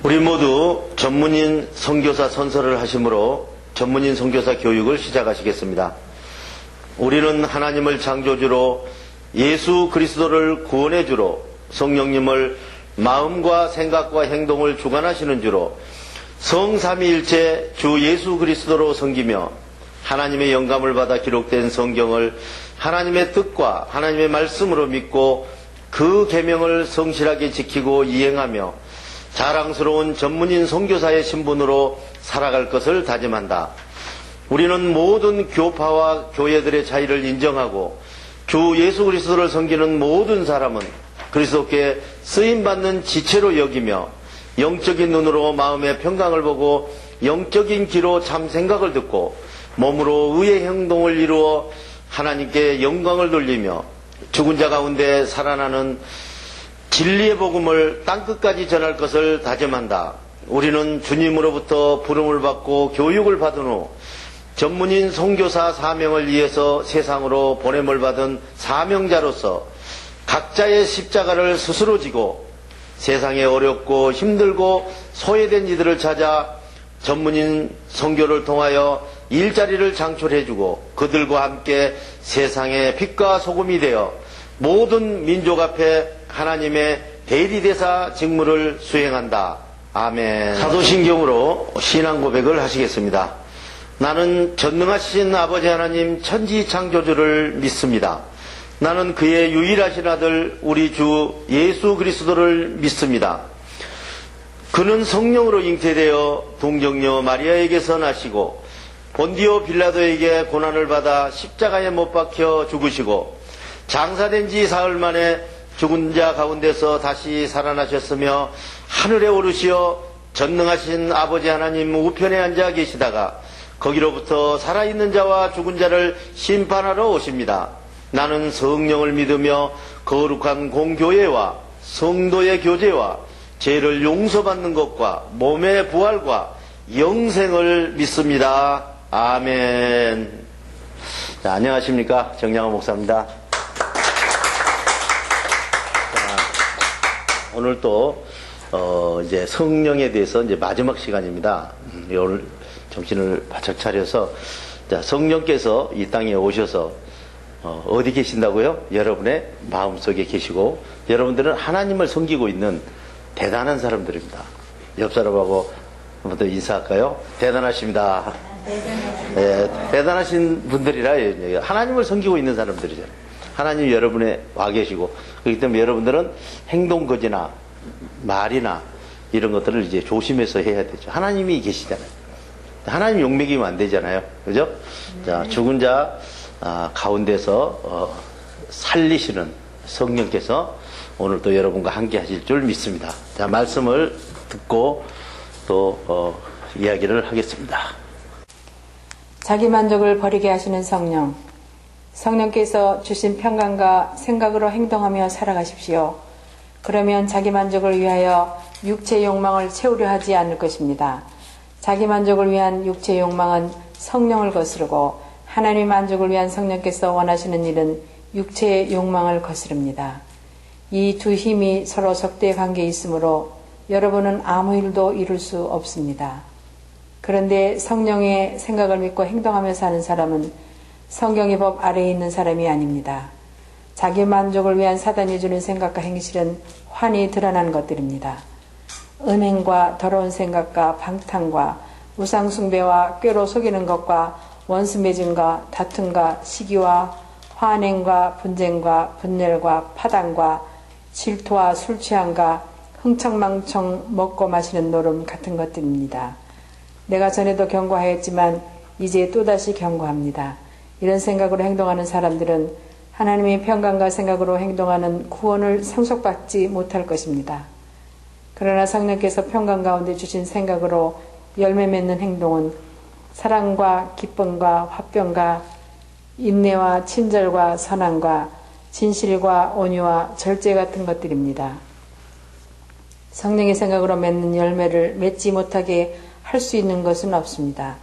우리 모두 전문인 선교사 선서를 하심으로 전문인 선교사 교육을 시작하시겠습니다. 우리는 하나님을 창조주로 예수 그리스도를 구원의 주로 성령님을 마음과 생각과 행동을 주관하시는 주로 성삼위일체 주 예수 그리스도로 섬기며 하나님의 영감을 받아 기록된 성경을 하나님의 뜻과 하나님의 말씀으로 믿고 그 계명을 성실하게 지키고 이행하며 자랑스러운 전문인 선교사의 신분으로 살아갈 것을 다짐한다. 우리는 모든 교파와 교회들의 차이를 인정하고 주 예수 그리스도를 섬기는 모든 사람은 그리스도께 쓰임받는 지체로 여기며 영적인 눈으로 마음의 평강을 보고 영적인 귀로 참 생각을 듣고 몸으로 의의 행동을 이루어 하나님께 영광을 돌리며 죽은 자 가운데 살아나는 진리의 복음을 땅끝까지 전할 것을 다짐한다. 우리는 주님으로부터 부름을 받고 교육을 받은 후 전문인 선교사 사명을 위해서 세상으로 보냄을 받은 사명자로서 각자의 십자가를 스스로 지고 세상에 어렵고 힘들고 소외된 이들을 찾아 전문인 선교를 통하여 일자리를 창출해주고 그들과 함께 세상의 빛과 소금이 되어 모든 민족 앞에 하나님의 대리대사 직무를 수행한다. 아멘. 사도신경으로 신앙 고백을 하시겠습니다. 나는 전능하신 아버지 하나님 천지 창조주를 믿습니다. 나는 그의 유일하신 아들 우리 주 예수 그리스도를 믿습니다. 그는 성령으로 잉태되어 동정녀 마리아에게서 나시고 본디오 빌라도에게 고난을 받아 십자가에 못 박혀 죽으시고 장사된 지 사흘 만에 죽은 자 가운데서 다시 살아나셨으며 하늘에 오르시어 전능하신 아버지 하나님 우편에 앉아 계시다가 거기로부터 살아있는 자와 죽은 자를 심판하러 오십니다. 나는 성령을 믿으며 거룩한 공교회와 성도의 교제와 죄를 용서받는 것과 몸의 부활과 영생을 믿습니다. 아멘. 자, 안녕하십니까. 정양호 목사입니다. 자, 오늘 또 이제 성령에 대해서 이제 마지막 시간입니다. 오늘 정신을 바짝 차려서 자, 성령께서 이 땅에 오셔서 어디 계신다고요? 여러분의 마음속에 계시고 여러분들은 하나님을 섬기고 있는 대단한 사람들입니다. 옆 사람하고 한번 더 인사할까요? 대단하십니다. 네, 대단하신 분들이라 하나님을 섬기고 있는 사람들이죠. 하나님 여러분에 와 계시고 그렇기 때문에 여러분들은 행동 거지나 말이나 이런 것들을 이제 조심해서 해야 되죠. 하나님이 계시잖아요. 하나님 욕먹이면 안 되잖아요. 그죠? 자, 죽은 자 가운데서 살리시는 성령께서 오늘 또 여러분과 함께 하실 줄 믿습니다. 자, 말씀을 듣고 또 이야기를 하겠습니다. 자기 만족을 버리게 하시는 성령. 성령께서 주신 평강과 생각으로 행동하며 살아가십시오. 그러면 자기 만족을 위하여 육체의 욕망을 채우려 하지 않을 것입니다. 자기 만족을 위한 육체의 욕망은 성령을 거스르고 하나님의 만족을 위한 성령께서 원하시는 일은 육체의 욕망을 거스릅니다. 이 두 힘이 서로 적대 관계에 있으므로 여러분은 아무 일도 이룰 수 없습니다. 그런데 성령의 생각을 믿고 행동하며 사는 사람은 성경의 법 아래에 있는 사람이 아닙니다. 자기 만족을 위한 사단이 주는 생각과 행실은 환히 드러난 것들입니다. 음행과 더러운 생각과 방탕과 우상숭배와 꾀로 속이는 것과 원수매증과 다툼과 시기와 환행과 분쟁과 분열과 파당과 질투와 술취함과 흥청망청 먹고 마시는 노름 같은 것들입니다. 내가 전에도 경고하였지만 이제 또다시 경고합니다. 이런 생각으로 행동하는 사람들은 하나님의 평강과 생각으로 행동하는 구원을 상속받지 못할 것입니다. 그러나 성령께서 평강 가운데 주신 생각으로 열매 맺는 행동은 사랑과 기쁨과 화평과 인내와 친절과 선함과 진실과 온유와 절제 같은 것들입니다. 성령의 생각으로 맺는 열매를 맺지 못하게 할 수 있는 것은 없습니다.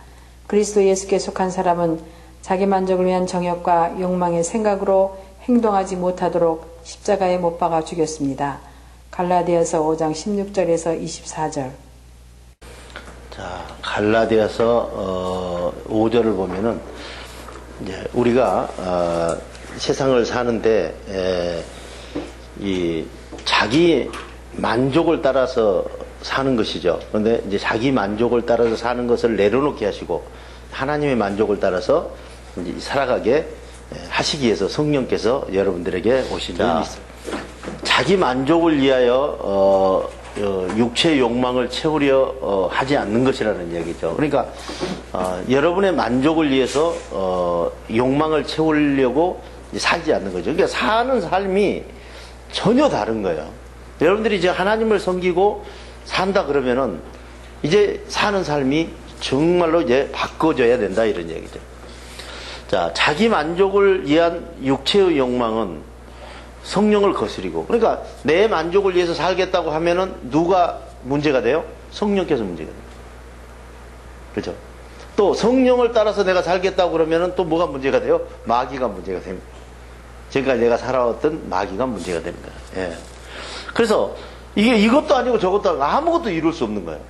그리스도 예수께 속한 사람은 자기 만족을 위한 정욕과 욕망의 생각으로 행동하지 못하도록 십자가에 못 박아 죽였습니다. 갈라디아서 5장 16절에서 24절. 갈라디아서 5절을 보면은 이제 우리가 세상을 사는데 이 자기 만족을 따라서 사는 것이죠. 그런데 이제 자기 만족을 따라서 사는 것을 내려놓게 하시고 하나님의 만족을 따라서 이제 살아가게 하시기 위해서 성령께서 여러분들에게 오신다. 자기 만족을 위하여 육체의 욕망을 채우려 하지 않는 것이라는 얘기죠. 그러니까 여러분의 만족을 위해서 욕망을 채우려고 살지 않는 거죠. 그러니까 사는 삶이 전혀 다른 거예요. 여러분들이 이제 하나님을 섬기고 산다 그러면은 이제 사는 삶이 정말로 이제 바꿔져야 된다 이런 얘기죠. 자, 자기 만족을 위한 육체의 욕망은 성령을 거스리고, 그러니까 내 만족을 위해서 살겠다고 하면은 누가 문제가 돼요? 성령께서 문제가 돼요. 그렇죠? 또 성령을 따라서 내가 살겠다고 그러면은 또 뭐가 문제가 돼요? 마귀가 문제가 됩니다. 지금까지 내가 살아왔던 마귀가 문제가 됩니다. 예. 그래서 이게 이것도 아니고 저것도 아니고 아무것도 이룰 수 없는 거예요.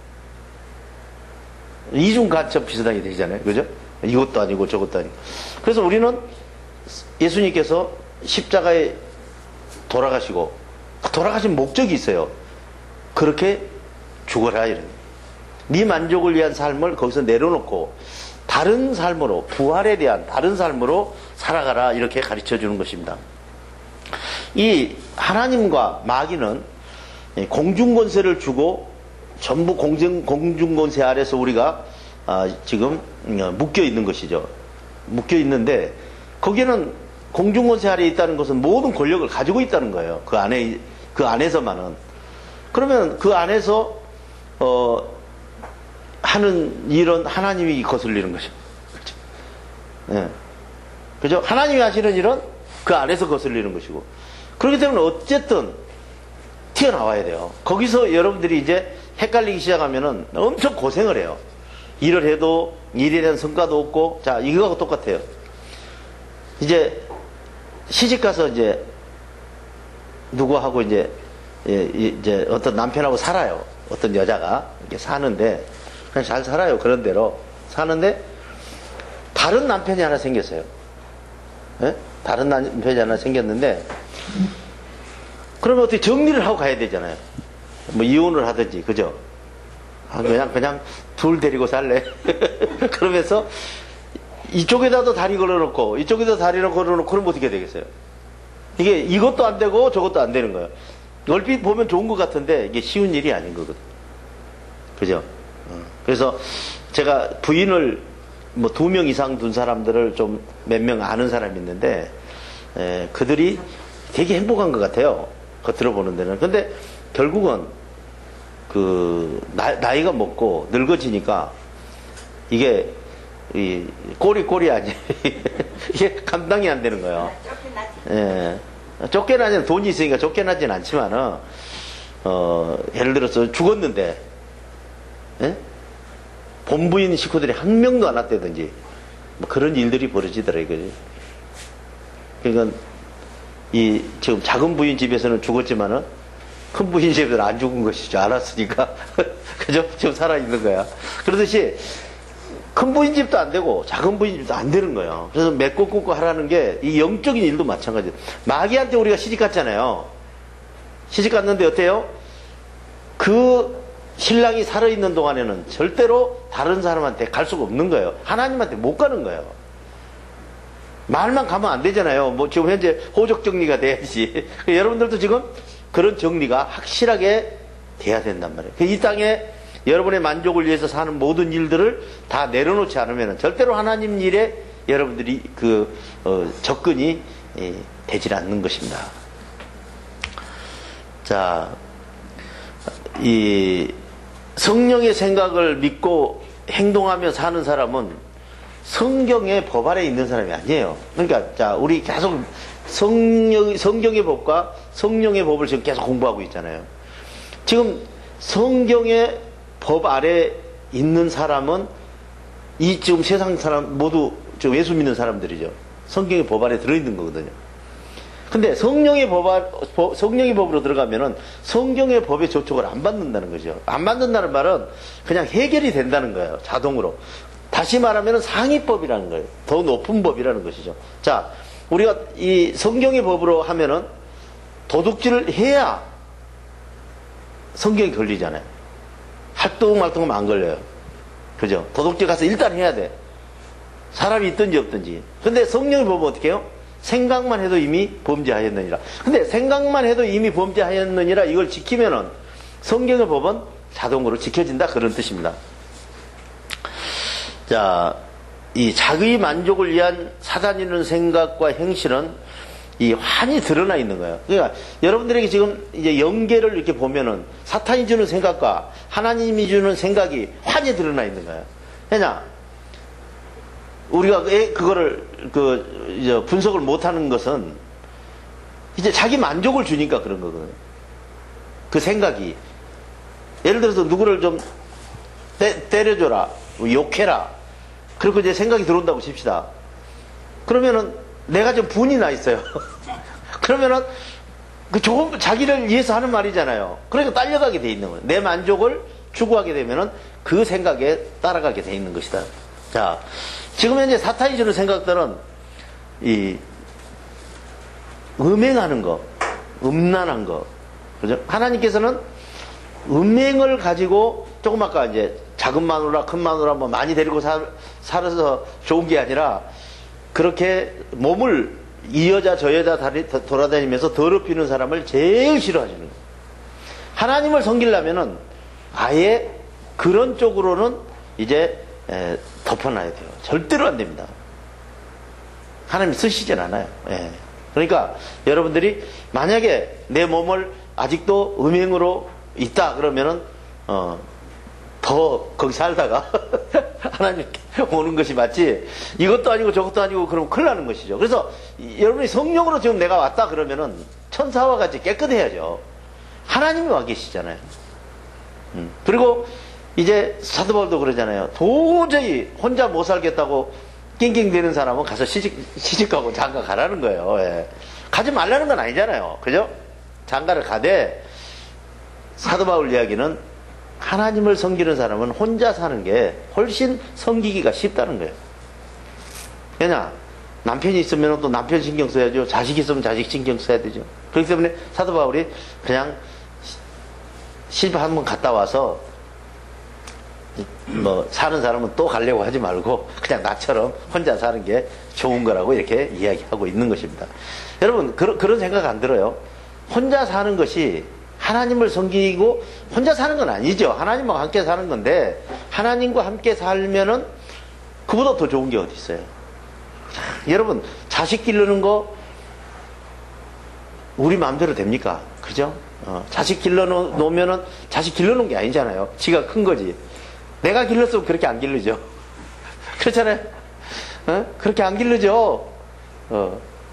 이중간첩 비슷하게 되잖아요. 그죠? 이것도 아니고 저것도 아니고. 그래서 우리는 예수님께서 십자가에 돌아가시고 돌아가신 목적이 있어요. 그렇게 죽어라 이런. 네 만족을 위한 삶을 거기서 내려놓고 다른 삶으로, 부활에 대한 다른 삶으로 살아가라 이렇게 가르쳐 주는 것입니다. 이 하나님과 마귀는 공중권세를 주고 전부 공중권세 아래서 우리가 지금 묶여 있는 것이죠. 묶여 있는데 거기는 공중권세 아래에 있다는 것은 모든 권력을 가지고 있다는 거예요. 그 안에서만은. 그러면 그 안에서 하는 일은 하나님이 거슬리는 것이죠. 그렇죠? 예. 그죠? 하나님이 하시는 일은 그 안에서 거슬리는 것이고. 그렇기 때문에 어쨌든 튀어나와야 돼요. 거기서 여러분들이 이제 헷갈리기 시작하면은 엄청 고생을 해요. 일을 해도 일에 대한 성과도 없고, 자, 이거하고 똑같아요. 이제 시집가서 이제 누구하고 이제 어떤 남편하고 살아요. 어떤 여자가 이렇게 사는데 그냥 잘 살아요. 그런 대로 사는데 다른 남편이 하나 생겼어요. 예? 다른 남편이 하나 생겼는데 그러면 어떻게 정리를 하고 가야 되잖아요. 뭐 이혼을 하든지, 그죠? 그냥 둘 데리고 살래. 그러면서 이쪽에다도 다리 걸어놓고 이쪽에다 다리를 걸어놓고 그러면 어떻게 되겠어요? 이게 이것도 안 되고 저것도 안 되는 거예요. 얼핏 보면 좋은 것 같은데 이게 쉬운 일이 아닌 거거든. 그죠? 그래서 제가 부인을 뭐 2명 이상 둔 사람들을 좀 몇 명 아는 사람이 있는데 그들이 되게 행복한 것 같아요. 겉으로 보는 데는. 근데 결국은 그 나이가 먹고 늙어지니까 이게 이 꼬리 아니 이게 감당이 안 되는 거예요. 예. 쫓겨나지는 돈이 있으니까 쫓겨나지는 않지만은 예를 들어서 죽었는데 예? 본부인 식구들이 한 명도 안 왔다든지 뭐 그런 일들이 벌어지더라고요. 그러니까 이 지금 작은 부인 집에서는 죽었지만은 큰 부인 집에서는 안 죽은 것이죠. 알았으니까 그죠? 지금 살아 있는 거야. 그러듯이 큰 부인 집도 안 되고 작은 부인 집도 안 되는 거예요. 그래서 맺고 끊고 하라는 게 이 영적인 일도 마찬가지예요. 마귀한테 우리가 시집 갔잖아요. 시집 갔는데 어때요? 그 신랑이 살아있는 동안에는 절대로 다른 사람한테 갈 수가 없는 거예요. 하나님한테 못 가는 거예요. 말만 가면 안 되잖아요. 뭐 지금 현재 호적 정리가 돼야지. 여러분들도 지금 그런 정리가 확실하게 돼야 된단 말이에요. 이 땅에 여러분의 만족을 위해서 사는 모든 일들을 다 내려놓지 않으면 절대로 하나님 일에 여러분들이 접근이 되질 않는 것입니다. 자, 이 성령의 생각을 믿고 행동하며 사는 사람은 성경의 법 아래 있는 사람이 아니에요. 그러니까 자, 우리 계속 성경의 법과 성령의 법을 지금 계속 공부하고 있잖아요. 지금 성경의 법 아래 있는 사람은 이 지금 세상 사람 모두 지금 예수 믿는 사람들이죠. 성경의 법 아래 들어있는 거거든요. 근데 성령의 법으로 들어가면은 성경의 법에 저촉을 안 받는다는 거죠. 안 받는다는 말은 그냥 해결이 된다는 거예요. 자동으로. 다시 말하면 상위법이라는 거예요. 더 높은 법이라는 것이죠. 자, 우리가 이 성경의 법으로 하면은 도둑질을 해야 성경이 걸리잖아요. 할뚱말뚱하면 안 걸려요. 그죠? 도둑질 가서 일단 해야 돼. 사람이 있든지 없든지. 근데 성령의 법은 어떻게 해요? 생각만 해도 이미 범죄하였느니라. 근데 생각만 해도 이미 범죄하였느니라 이걸 지키면은 성경의 법은 자동으로 지켜진다. 그런 뜻입니다. 자, 이 자기 만족을 위한 사단 이는 생각과 행실은 이 환히 드러나 있는 거예요. 그러니까 여러분들에게 지금 이제 연계를 이렇게 보면은 사탄이 주는 생각과 하나님이 주는 생각이 환히 드러나 있는 거예요. 왜냐? 우리가 그거를 이제 분석을 못하는 것은 이제 자기 만족을 주니까 그런 거거든요. 그 생각이 예를 들어서 누구를 좀 때려줘라, 욕해라. 그리고 이제 생각이 들어온다고 칩시다. 그러면은 내가 좀 분이 나 있어요. 그러면은 그 좋은 자기를 위해서 하는 말이잖아요. 그러니까 딸려가게 돼 있는 거예요. 내 만족을 추구하게 되면은 그 생각에 따라가게 돼 있는 것이다. 자, 지금 현재 사탄이 주는 생각들은 이 음행하는 거, 음란한 거, 그죠? 하나님께서는 음행을 가지고 조금 아까 이제 작은 마누라, 큰 마누라 뭐 많이 데리고 살아서 좋은 게 아니라 그렇게 몸을 이 여자 저 여자 돌아다니면서 더럽히는 사람을 제일 싫어하시는 거예요. 하나님을 섬기려면은 아예 그런 쪽으로는 이제 덮어놔야 돼요. 절대로 안 됩니다. 하나님 쓰시진 않아요. 예. 그러니까 여러분들이 만약에 내 몸을 아직도 음행으로 있다 그러면은 더 거기 살다가 하나님께 오는 것이 맞지, 이것도 아니고 저것도 아니고 그러면 큰일 나는 것이죠. 그래서 여러분이 성령으로 지금 내가 왔다 그러면은 천사와 같이 깨끗해야죠. 하나님이 와 계시잖아요. 그리고 이제 사도 바울도 그러잖아요. 도저히 혼자 못 살겠다고 낑낑대는 사람은 가서 시집가고 장가 가라는 거예요. 예. 가지 말라는 건 아니잖아요. 그죠? 장가를 가되 사도 바울 이야기는 하나님을 섬기는 사람은 혼자 사는 게 훨씬 섬기기가 쉽다는 거예요. 왜냐? 남편이 있으면 또 남편 신경 써야죠. 자식이 있으면 자식 신경 써야 되죠. 그렇기 때문에 사도 바울이 그냥 시집 한번 갔다 와서 뭐 사는 사람은 또 가려고 하지 말고 그냥 나처럼 혼자 사는 게 좋은 거라고 이렇게 이야기하고 있는 것입니다. 여러분 그런 생각 안 들어요? 혼자 사는 것이 하나님을 섬기고 혼자 사는 건 아니죠. 하나님과 함께 사는 건데 하나님과 함께 살면은 그보다 더 좋은 게 어디 있어요? 여러분 자식 기르는 거 우리 마음대로 됩니까? 그죠? 자식 길러놓으면은 자식 길러놓은 게 아니잖아요. 지가 큰 거지. 내가 길렀으면 그렇게 안 기르죠. 그렇잖아요. 그렇게 안 기르죠.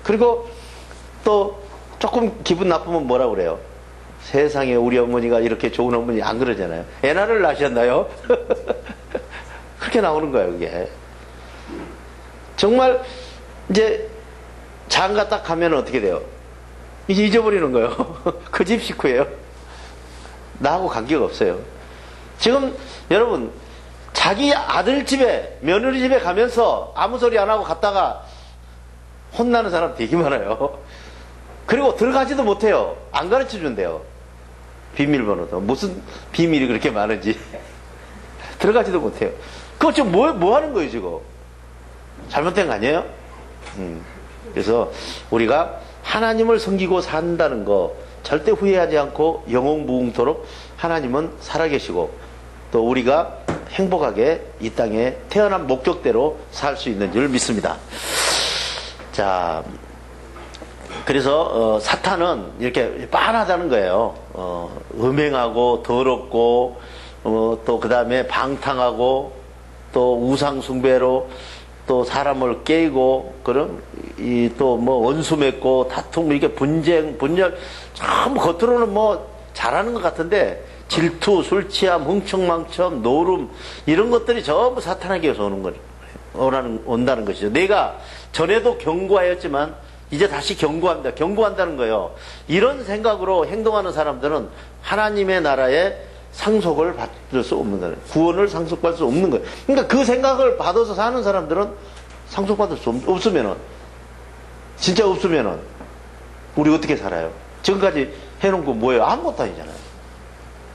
그리고 또 조금 기분 나쁘면 뭐라 그래요? 세상에 우리 어머니가 이렇게 좋은 어머니 안 그러잖아요. 애나를 낳으셨나요? 그렇게 나오는 거예요, 그게. 정말 이제 장가 딱 가면 어떻게 돼요? 이제 잊어버리는 거예요. 그 집 식구예요. 나하고 관계가 없어요. 지금 여러분 자기 아들 집에 며느리 집에 가면서 아무 소리 안 하고 갔다가 혼나는 사람 되게 많아요. 그리고 들어가지도 못해요. 안 가르쳐 준대요. 비밀번호도. 무슨 비밀이 그렇게 많은지. 들어가지도 못해요. 그거 지금 뭐 하는 거예요, 지금? 잘못된 거 아니에요? 그래서 우리가 하나님을 섬기고 산다는 거 절대 후회하지 않고 영원무궁토록 하나님은 살아계시고 또 우리가 행복하게 이 땅에 태어난 목적대로 살 수 있는 줄 믿습니다. 자, 그래서 사탄은 이렇게 빤하다는 거예요. 음행하고 더럽고 또 그 다음에 방탕하고 또 우상 숭배로 또 사람을 깨고 그런 이 또 뭐 원수 맺고 다툼 이렇게 분쟁 분열 참 겉으로는 뭐 잘하는 것 같은데 질투, 술 취함, 흥청망청, 노름 이런 것들이 전부 사탄에게서 오는 거예요. 온다는 것이죠. 내가 전에도 경고하였지만 이제 다시 경고합니다. 경고한다는 거예요. 이런 생각으로 행동하는 사람들은 하나님의 나라에 상속을 받을 수 없는 거예요. 구원을 상속받을 수 없는 거예요. 그러니까 그 생각을 받아서 사는 사람들은 상속받을 수 없으면은, 진짜 없으면은, 우리 어떻게 살아요? 지금까지 해놓은 거 뭐예요? 아무것도 아니잖아요.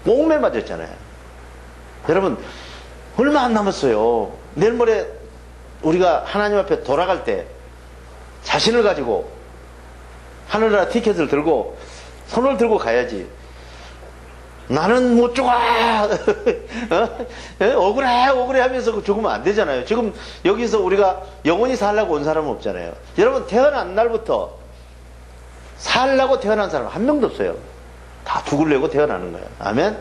옥매 맞았잖아요. 여러분, 얼마 안 남았어요. 내일 모레 우리가 하나님 앞에 돌아갈 때 자신을 가지고 하늘나라 티켓을 들고 손을 들고 가야지. 나는 못 죽어! 억울해 하면서 죽으면 안 되잖아요. 지금 여기서 우리가 영원히 살라고 온 사람은 없잖아요. 여러분, 태어난 날부터 살라고 태어난 사람 한 명도 없어요. 다 죽으려고 태어나는 거예요. 아멘?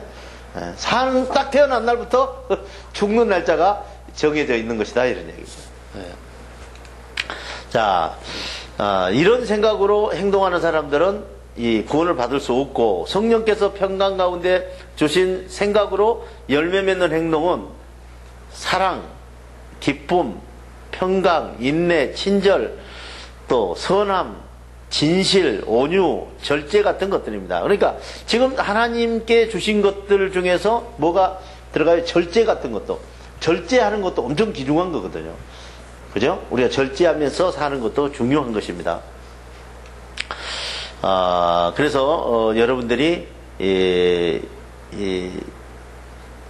딱 태어난 날부터 죽는 날짜가 정해져 있는 것이다, 이런 얘기죠. 자, 이런 생각으로 행동하는 사람들은 이 구원을 받을 수 없고, 성령께서 평강 가운데 주신 생각으로 열매 맺는 행동은 사랑, 기쁨, 평강, 인내, 친절, 또 선함, 진실, 온유, 절제 같은 것들입니다. 그러니까 지금 하나님께 주신 것들 중에서 뭐가 들어가요? 절제 같은 것도, 절제하는 것도 엄청 귀중한 거거든요. 그죠? 우리가 절제하면서 사는 것도 중요한 것입니다. 그래서 여러분들이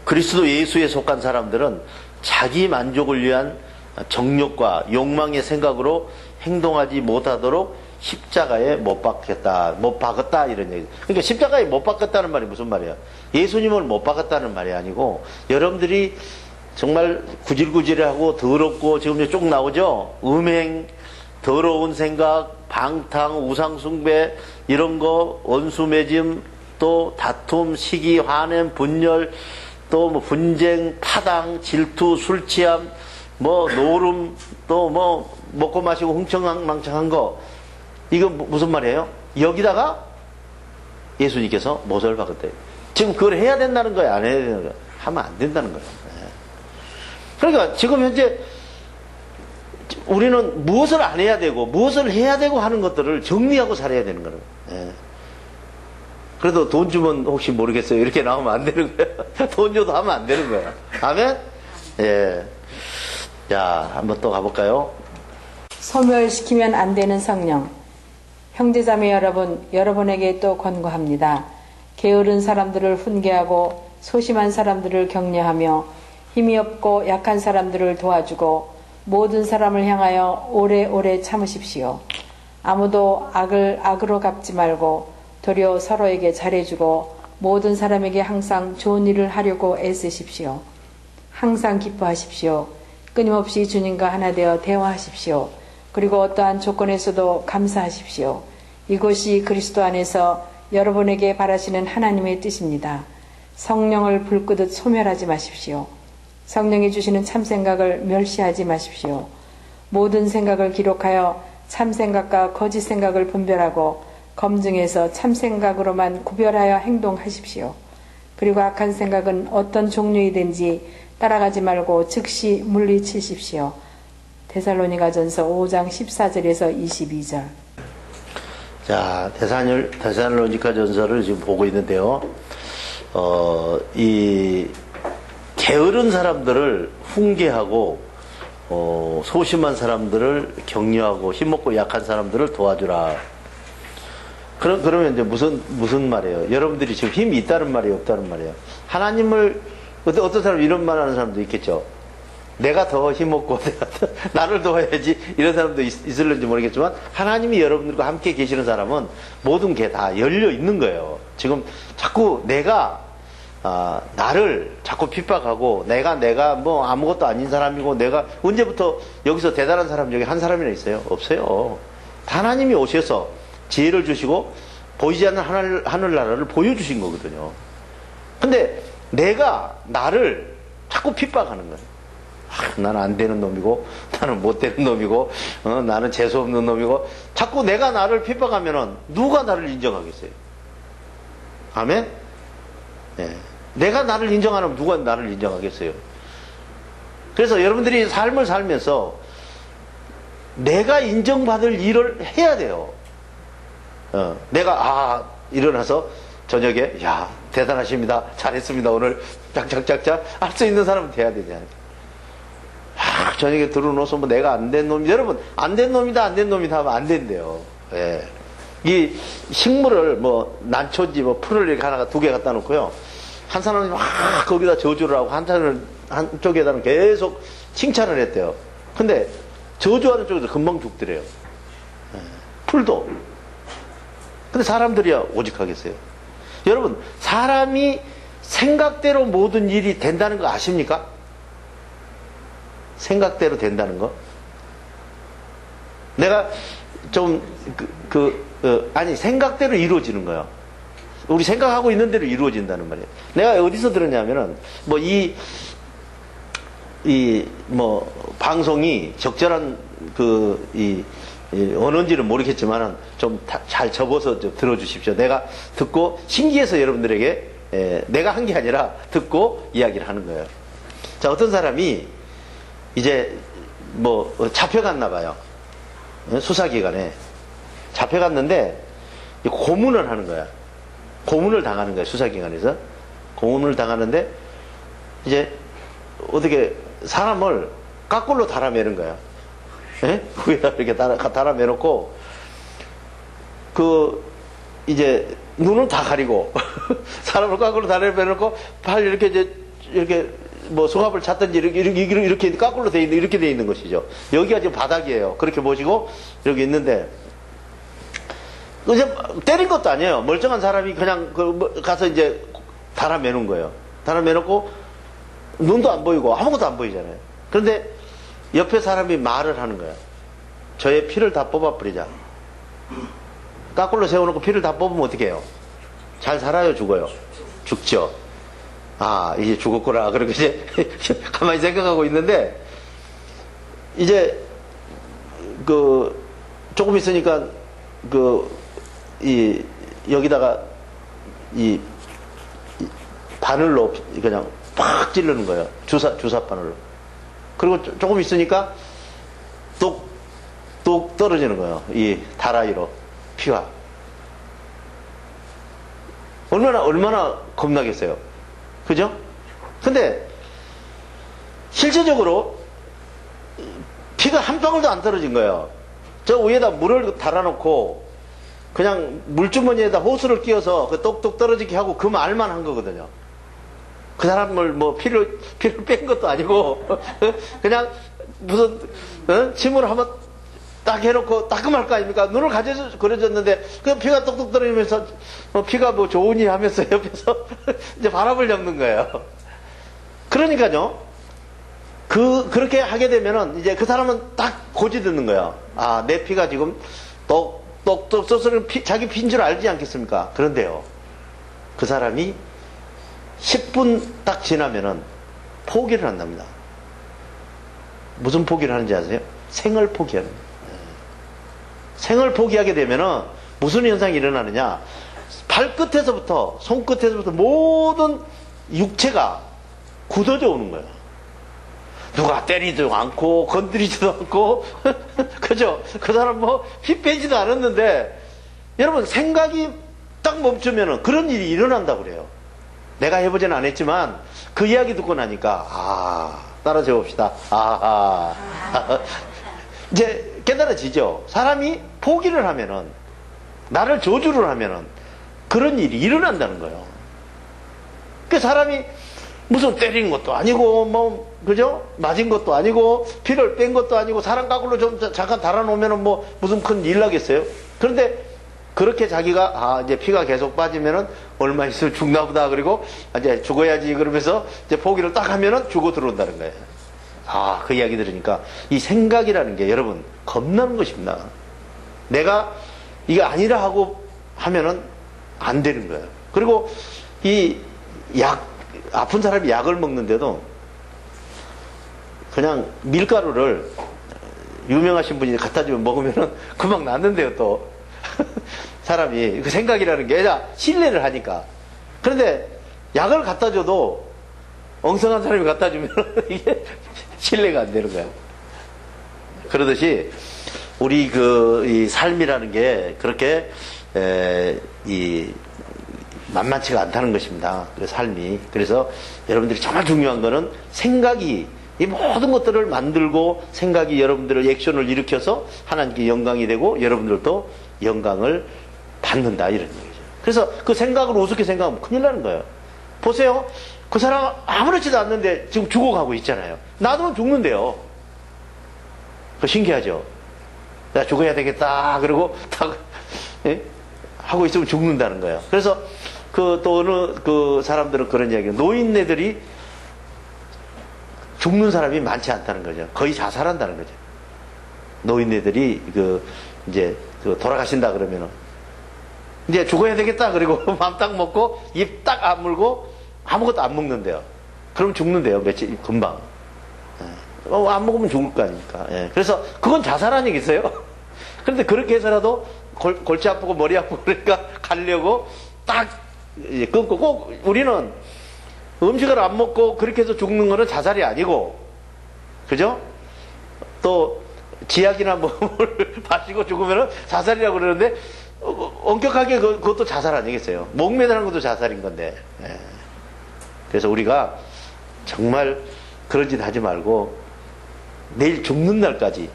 그리스도 예수에 속한 사람들은 자기 만족을 위한 정욕과 욕망의 생각으로 행동하지 못하도록 십자가에 못 박았다 이런 얘기. 그러니까 십자가에 못 박았다는 말이 무슨 말이야? 예수님을 못 박았다는 말이 아니고, 여러분들이 정말 구질구질하고 더럽고, 지금 쭉 나오죠? 음행, 더러운 생각, 방탕, 우상숭배, 이런 거, 원수매짐, 또 다툼, 시기, 화냄, 분열, 또 뭐 분쟁, 파당, 질투, 술취함, 뭐 노름, 또 뭐 먹고 마시고 흥청망청한 거, 이거 무슨 말이에요? 여기다가 예수님께서 못을 박았대요. 지금 그걸 해야 된다는 거예요? 안 해야 되는 거예요? 하면 안 된다는 거예요. 그러니까 지금 현재 우리는 무엇을 안 해야 되고 무엇을 해야 되고 하는 것들을 정리하고 살아야 되는 거예요. 그래도 돈 주면 혹시 모르겠어요. 이렇게 나오면 안 되는 거예요. 돈 줘도 하면 안 되는 거예요. 아멘? 예. 자, 한번 또 가볼까요? 소멸시키면 안 되는 성령. 형제자매 여러분, 여러분에게 또 권고합니다. 게으른 사람들을 훈계하고 소심한 사람들을 격려하며 힘이 없고 약한 사람들을 도와주고 모든 사람을 향하여 오래오래 참으십시오. 아무도 악을 악으로 갚지 말고 도리어 서로에게 잘해주고 모든 사람에게 항상 좋은 일을 하려고 애쓰십시오. 항상 기뻐하십시오. 끊임없이 주님과 하나 되어 대화하십시오. 그리고 어떠한 조건에서도 감사하십시오. 이것이 그리스도 안에서 여러분에게 바라시는 하나님의 뜻입니다. 성령을 불 끄듯 소멸하지 마십시오. 성령이 주시는 참생각을 멸시하지 마십시오. 모든 생각을 기록하여 참생각과 거짓 생각을 분별하고 검증해서 참생각으로만 구별하여 행동하십시오. 그리고 악한 생각은 어떤 종류이든지 따라가지 말고 즉시 물리치십시오. 데살로니가전서 5장 14절에서 22절. 자, 데살로니가전서를 지금 보고 있는데요. 이 게으른 사람들을 훈계하고 소심한 사람들을 격려하고 힘없고 약한 사람들을 도와주라. 그러면 이제 무슨 말이에요? 여러분들이 지금 힘이 있다는 말이에요, 없다는 말이에요? 하나님을 어떤 사람 이런 말 하는 사람도 있겠죠. 내가 더 힘없고 나를 도와야지, 이런 사람도 있을는지 모르겠지만, 하나님이 여러분들과 함께 계시는 사람은 모든 게 다 열려 있는 거예요. 지금 자꾸 내가 나를 자꾸 핍박하고 내가 뭐 아무것도 아닌 사람이고, 내가 언제부터 여기서 대단한 사람 여기 한 사람이나 있어요? 없어요. 하나님이 오셔서 지혜를 주시고 보이지 않는 하늘나라를 보여주신 거거든요. 근데 내가 나를 자꾸 핍박하는 거예요. 나는 안 되는 놈이고, 나는 못 되는 놈이고, 나는 재수없는 놈이고, 자꾸 내가 나를 핍박하면은 누가 나를 인정하겠어요? 아멘? 네. 내가 나를 인정하면 누가 나를 인정하겠어요? 그래서 여러분들이 삶을 살면서 내가 인정받을 일을 해야 돼요. 내가 일어나서 저녁에 대단하십니다, 잘했습니다, 오늘 짝짝짝짝 할 수 있는 사람은 돼야 되잖아요. 저녁에 들어놓아서 뭐 내가 안 된 놈이, 여러분 안 된 놈이다 안 된 놈이다 하면 안 된대요. 예. 이 식물을 뭐 난초인지 뭐 풀을 이렇게 하나가 두 개 갖다 놓고요, 한 사람이 막 거기다 저주를 하고 한쪽에다는 계속 칭찬을 했대요. 근데 저주하는 쪽에서 금방 죽더래요. 예. 풀도. 근데 사람들이야 오직하겠어요. 여러분, 사람이 생각대로 모든 일이 된다는 거 아십니까? 생각대로 된다는 거. 내가 좀 아니, 생각대로 이루어지는 거예요. 우리 생각하고 있는 대로 이루어진다는 말이에요. 내가 어디서 들었냐면은 방송이 적절한 언어인지는 모르겠지만은 좀 잘 접어서 좀 들어주십시오. 내가 듣고 신기해서 여러분들에게 내가 한 게 아니라 듣고 이야기를 하는 거예요. 자, 어떤 사람이 이제 잡혀갔나 봐요. 수사기관에 잡혀갔는데 고문을 하는 거야. 고문을 당하는 거야. 수사기관에서 고문을 당하는데 이제 어떻게 사람을 까꿀로 달아매는 거야. 위에다 이렇게 달아매놓고 이제 눈을 다 가리고 사람을 까꿀로 달아매놓고 팔 이렇게 수갑을 찼든지 이렇게 까꿀로 돼 있는, 이렇게 돼 있는 것이죠. 여기가 지금 바닥이에요. 그렇게 모시고 여기 있는데 이제 때린 것도 아니에요. 멀쩡한 사람이 그냥 가서 이제 달아매는 거예요. 달아매놓고 눈도 안 보이고 아무것도 안 보이잖아요. 그런데 옆에 사람이 말을 하는 거야. 저의 피를 다 뽑아버리자. 까꿀로 세워놓고 피를 다 뽑으면 어떻게 해요? 잘 살아요, 죽어요? 죽죠. 이제 죽었구나. 그리고 이제 가만히 생각하고 있는데 이제 조금 있으니까 여기다가 바늘로 그냥 팍 찌르는 거예요. 주사 바늘로. 그리고 조금 있으니까 똑 떨어지는 거예요. 이 다라이로 피가. 얼마나 겁나겠어요. 그죠? 근데 실제적으로 피가 한 방울도 안 떨어진 거예요. 저 위에다 물을 달아놓고 그냥 물주머니에다 호스를 끼워서 똑똑 떨어지게 하고 그 말만 한 거거든요. 그 사람을 피를 뺀 것도 아니고 그냥 무슨 침을 한번 딱 해놓고 따끔할 거 아닙니까? 눈을 그려졌는데 그 피가 똑똑 떨어지면서 피가 좋으니 하면서 옆에서 이제 바람을 잡는 거예요. 그러니까요, 그렇게 하게 되면은 이제 그 사람은 딱 고지 듣는 거예요. 내 피가 지금 똑똑 써서 자기 피인 줄 알지 않겠습니까? 그런데요, 그 사람이 10분 딱 지나면은 포기를 한답니다. 무슨 포기를 하는지 아세요? 생을 포기하는 거예요. 생을 포기하게 되면은 무슨 현상이 일어나느냐? 발끝에서부터 손끝에서부터 모든 육체가 굳어져 오는 거예요. 누가 때리지도 않고 건드리지도 않고 그죠? 그 사람 피 빼지도 않았는데, 여러분 생각이 딱 멈추면은 그런 일이 일어난다고 그래요. 내가 해보지는 않았지만 그 이야기 듣고 나니까 따라 적읍시다. 이제 깨달아지죠. 사람이 포기를 하면은, 나를 저주를 하면은 그런 일이 일어난다는 거예요. 그 사람이 무슨 때린 것도 아니고 그죠? 맞은 것도 아니고 피를 뺀 것도 아니고 사람 까꿀로 좀 잠깐 달아놓으면은 무슨 큰 일 나겠어요? 그런데 그렇게 자기가 이제 피가 계속 빠지면은 얼마 있으면 죽나 보다. 그리고 이제 죽어야지 그러면서 이제 포기를 딱 하면은 죽어 들어온다는 거예요. 그 이야기 들으니까 이 생각이라는 게 여러분 겁나는 것입니다. 내가 이거 아니라 하고 하면은 안 되는 거예요. 그리고 아픈 사람이 약을 먹는데도 그냥 밀가루를 유명하신 분이 갖다 주면 먹으면은 금방 낫는데요, 또. 사람이 그 생각이라는 게 신뢰를 하니까. 그런데 약을 갖다 줘도 엉성한 사람이 갖다 주면 이게 신뢰가 안 되는 거야. 그러듯이 우리 이 삶이라는 게 그렇게 이 만만치가 않다는 것입니다. 그 삶이. 그래서 여러분들이 정말 중요한 거는 생각이 이 모든 것들을 만들고 생각이 여러분들의 액션을 일으켜서 하나님께 영광이 되고 여러분들도 영광을 받는다 이런 얘기죠. 그래서 그 생각을 우습게 생각하면 큰일 나는 거예요. 보세요. 그 사람 아무렇지도 않는데 지금 죽어가고 있잖아요. 놔두면 죽는데요. 그 신기하죠. 나 죽어야 되겠다. 그러고 딱 하고 있으면 죽는다는 거예요. 그래서 또 어느 사람들은 그런 이야기예요. 노인네들이 죽는 사람이 많지 않다는 거죠. 거의 자살한다는 거죠. 노인네들이 이제 돌아가신다 그러면은 이제 죽어야 되겠다. 그리고 맘 딱 먹고 입 딱 안 물고 아무것도 안 먹는데요. 그럼 죽는데요. 며칠 금방. 안 먹으면 죽을 거 아닙니까? 예. 그래서 그건 자살 아니겠어요? 그런데 그렇게 해서라도 골치 아프고 머리 아프고 그러니까 가려고 딱 끊고 꼭 우리는 음식을 안 먹고 그렇게 해서 죽는 거는 자살이 아니고, 그죠? 또 지약이나 뭘 마시고 죽으면 자살이라고 그러는데 엄격하게 그것도 자살 아니겠어요? 목 매달은 것도 자살인 건데. 예. 그래서 우리가 정말 그런 짓 하지 말고 내일 죽는 날까지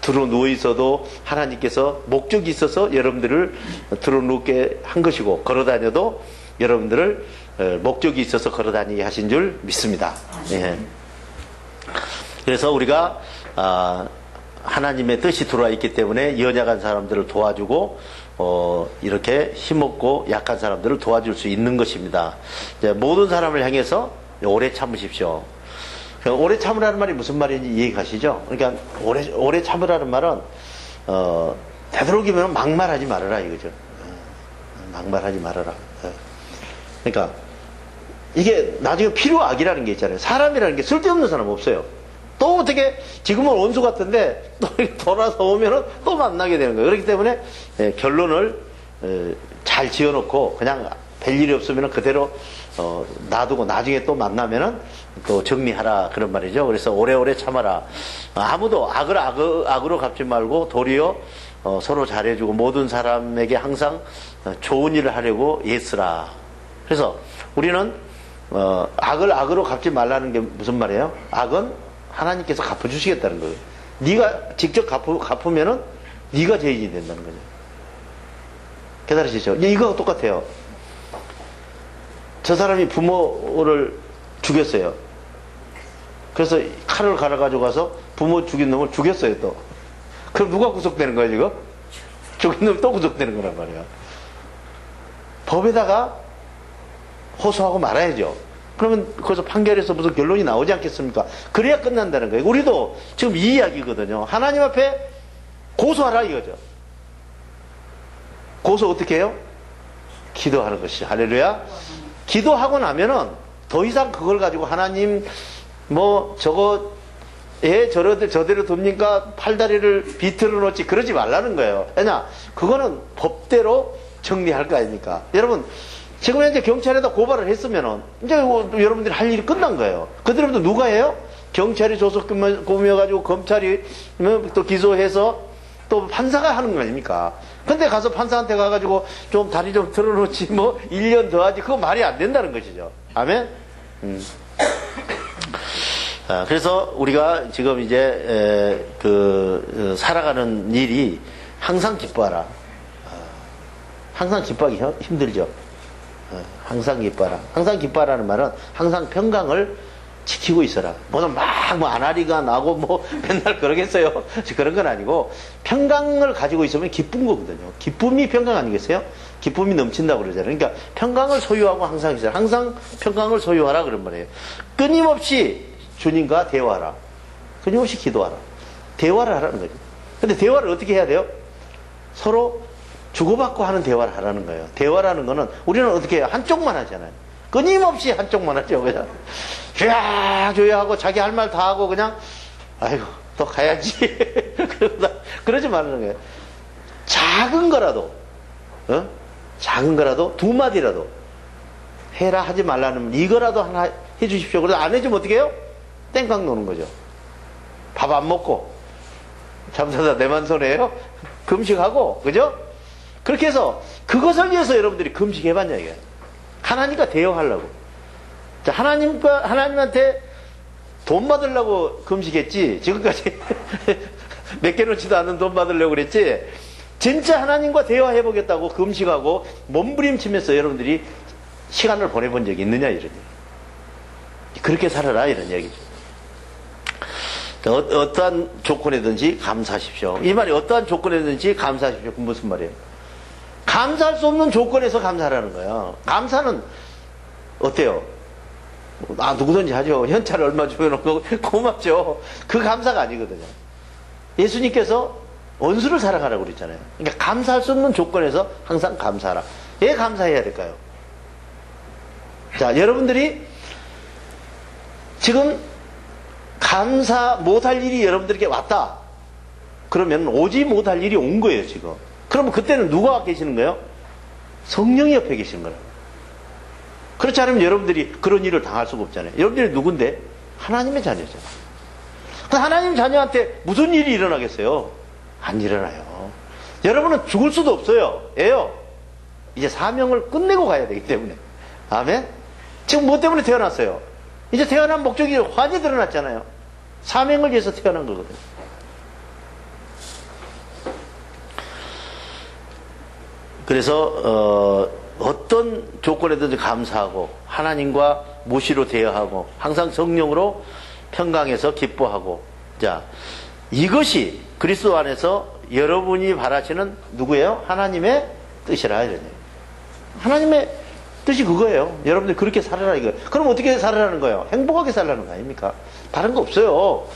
들어 누워 있어도 하나님께서 목적이 있어서 여러분들을 들어 누우게 한 것이고, 걸어 다녀도 여러분들을 목적이 있어서 걸어 다니게 하신 줄 믿습니다. 예. 그래서 우리가 하나님의 뜻이 들어와 있기 때문에 연약한 사람들을 도와주고 이렇게 힘없고 약한 사람들을 도와줄 수 있는 것입니다. 이제 모든 사람을 향해서 오래 참으십시오. 오래 참으라는 말이 무슨 말인지 이해가시죠? 그러니까 오래 참으라는 말은 되도록이면 막말하지 말아라 이거죠. 막말하지 말아라. 그러니까 이게 나중에 필요악이라는 게 있잖아요. 사람이라는 게 쓸데없는 사람 없어요. 또 어떻게 지금은 원수 같은데 또 돌아서 오면은 또 만나게 되는 거예요. 그렇기 때문에 결론을 잘 지어놓고 그냥 별일이 없으면 그대로 놔두고 나중에 또 만나면은 또 정리하라 그런 말이죠. 그래서 오래오래 참아라. 아무도 악으로 갚지 말고 도리어 서로 잘해주고 모든 사람에게 항상 좋은 일을 하려고 애쓰라. 그래서 우리는 악을 악으로 갚지 말라는 게 무슨 말이에요? 악은 하나님께서 갚아주시겠다는 거예요. 네가 직접 갚으면은 네가 죄인이 된다는 거죠. 깨달으시죠? 이거하고 똑같아요. 저 사람이 부모를 죽였어요. 그래서 칼을 갈아가지고 가서 부모 죽인 놈을 죽였어요, 또. 그럼 누가 구속되는 거예요, 지금? 죽인 놈이 또 구속되는 거란 말이에요. 법에다가 호소하고 말아야죠. 그러면 거기서 판결에서 무슨 결론이 나오지 않겠습니까? 그래야 끝난다는 거예요. 우리도 지금 이 이야기거든요. 하나님 앞에 고소하라 이거죠. 고소 어떻게 해요? 기도하는 것이. 할렐루야. 기도하고 나면은 더 이상 그걸 가지고 하나님 저거 저대로 둡니까? 팔다리를 비틀어 놓지 그러지 말라는 거예요. 왜냐? 그거는 법대로 정리할 거 아닙니까? 여러분 지금 현재 경찰에다 고발을 했으면은 이제 여러분들이 할 일이 끝난 거예요. 그들부터 누가 해요? 경찰이 조속 꾸며가지고 검찰이 또 기소해서 또 판사가 하는 거 아닙니까? 근데 가서 판사한테 가가지고 좀 다리 좀 틀어놓지 1년 더 하지 그거 말이 안 된다는 것이죠. 아멘? 그래서 우리가 지금 이제 살아가는 일이 항상 기뻐하라. 항상 기뻐하기 힘들죠. 항상 기뻐하라. 항상 기뻐하라는 말은 항상 평강을 지키고 있어라. 뭐는 안하리가 나고 맨날 그러겠어요. 그런 건 아니고 평강을 가지고 있으면 기쁜 거거든요. 기쁨이 평강 아니겠어요? 기쁨이 넘친다고 그러잖아요. 그러니까 평강을 소유하고 항상 있어라. 항상 평강을 소유하라 그런 말이에요. 끊임없이 주님과 대화하라. 끊임없이 기도하라. 대화를 하라는 거죠. 근데 대화를 어떻게 해야 돼요? 서로 주고받고 하는 대화를 하라는 거예요. 대화라는 거는 우리는 어떻게 해요? 한쪽만 하잖아요. 끊임없이 한쪽만 하죠. 그냥 줘야 하고 자기 할 말 다 하고 그냥 아이고 또 가야지. 그러지 말라는 거예요. 작은 거라도 두 마디라도 해라 하지 말라는 이거라도 하나 해주십시오. 그래서 안 해주면 어떻게 해요? 땡깡 노는 거죠. 밥 안 먹고 잠자다 내만 손해요? 금식하고, 그죠? 그렇게 해서 그것을 위해서 여러분들이 금식해봤냐, 이게. 하나님과 대화하려고. 자, 하나님한테 돈 받으려고 금식했지. 지금까지 몇 개 놓지도 않는 돈 받으려고 그랬지. 진짜 하나님과 대화해보겠다고 금식하고 몸부림치면서 여러분들이 시간을 보내본 적이 있느냐, 이런 얘기. 그렇게 살아라, 이런 얘기죠. 어떠한 조건이든지 감사하십시오. 이 말이 어떠한 조건이든지 감사하십시오. 그 무슨 말이에요? 감사할 수 없는 조건에서 감사하라는 거야. 감사는 어때요? 누구든지 하죠. 현찰 얼마 주어놓고 고맙죠. 그 감사가 아니거든요. 예수님께서 원수를 사랑하라고 그랬잖아요. 그러니까 감사할 수 없는 조건에서 항상 감사하라. 왜 감사해야 될까요? 자, 여러분들이 지금 감사 못할 일이 여러분들에게 왔다. 그러면 오지 못할 일이 온 거예요, 지금. 그러면 그때는 누가 계시는 거예요? 성령이 옆에 계시는 거라고. 그렇지 않으면 여러분들이 그런 일을 당할 수가 없잖아요. 여러분들이 누군데? 하나님의 자녀잖아요. 하나님 자녀한테 무슨 일이 일어나겠어요? 안 일어나요. 여러분은 죽을 수도 없어요. 예요. 이제 사명을 끝내고 가야 되기 때문에. 아멘? 지금 뭐 때문에 태어났어요? 이제 태어난 목적이 환히 드러났잖아요. 사명을 위해서 태어난 거거든요. 그래서 어떤 조건에든지 감사하고 하나님과 무시로 대화하고 항상 성령으로 평강해서 기뻐하고, 자, 이것이 그리스도 안에서 여러분이 바라시는 누구예요? 하나님의 뜻이라 이러네요. 하나님의 뜻이 그거예요. 여러분들 그렇게 살아라 이거예요. 그럼 어떻게 살아라는 거예요? 행복하게 살라는 거 아닙니까? 다른 거 없어요.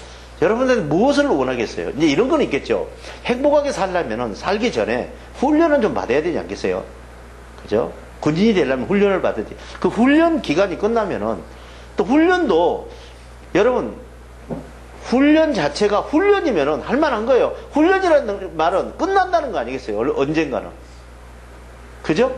여러분들은 무엇을 원하겠어요? 이제 이런 건 있겠죠. 행복하게 살려면은 살기 전에 훈련은 좀 받아야 되지 않겠어요? 그죠? 군인이 되려면 훈련을 받아야지. 그 훈련 기간이 끝나면은 또 훈련도 여러분 훈련 자체가 훈련이면은 할만한 거예요. 훈련이라는 말은 끝난다는 거 아니겠어요? 언젠가는. 그죠?